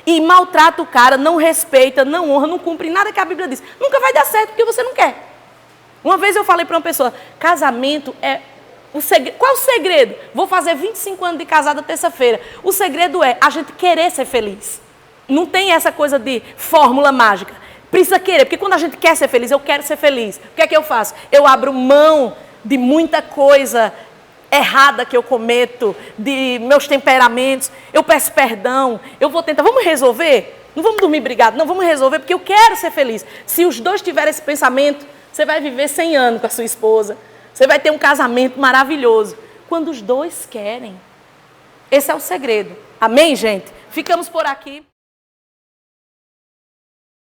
S1: E maltrata o cara, não respeita, não honra, não cumpre nada que a Bíblia diz. Nunca vai dar certo porque você não quer. Uma vez eu falei para uma pessoa, casamento é o segredo. Qual é o segredo? Vou fazer 25 anos de casada terça-feira. O segredo é a gente querer ser feliz. Não tem essa coisa de fórmula mágica. Precisa querer, porque quando a gente quer ser feliz, eu quero ser feliz. O que é que eu faço? Eu abro mão de muita coisa errada que eu cometo, de meus temperamentos, eu peço perdão, eu vou tentar, vamos resolver? Não vamos dormir brigado, não, vamos resolver, porque eu quero ser feliz. Se os dois tiverem esse pensamento, você vai viver 100 anos com a sua esposa, você vai ter um casamento maravilhoso. Quando os dois querem. Esse é o segredo. Amém, gente? Ficamos por aqui.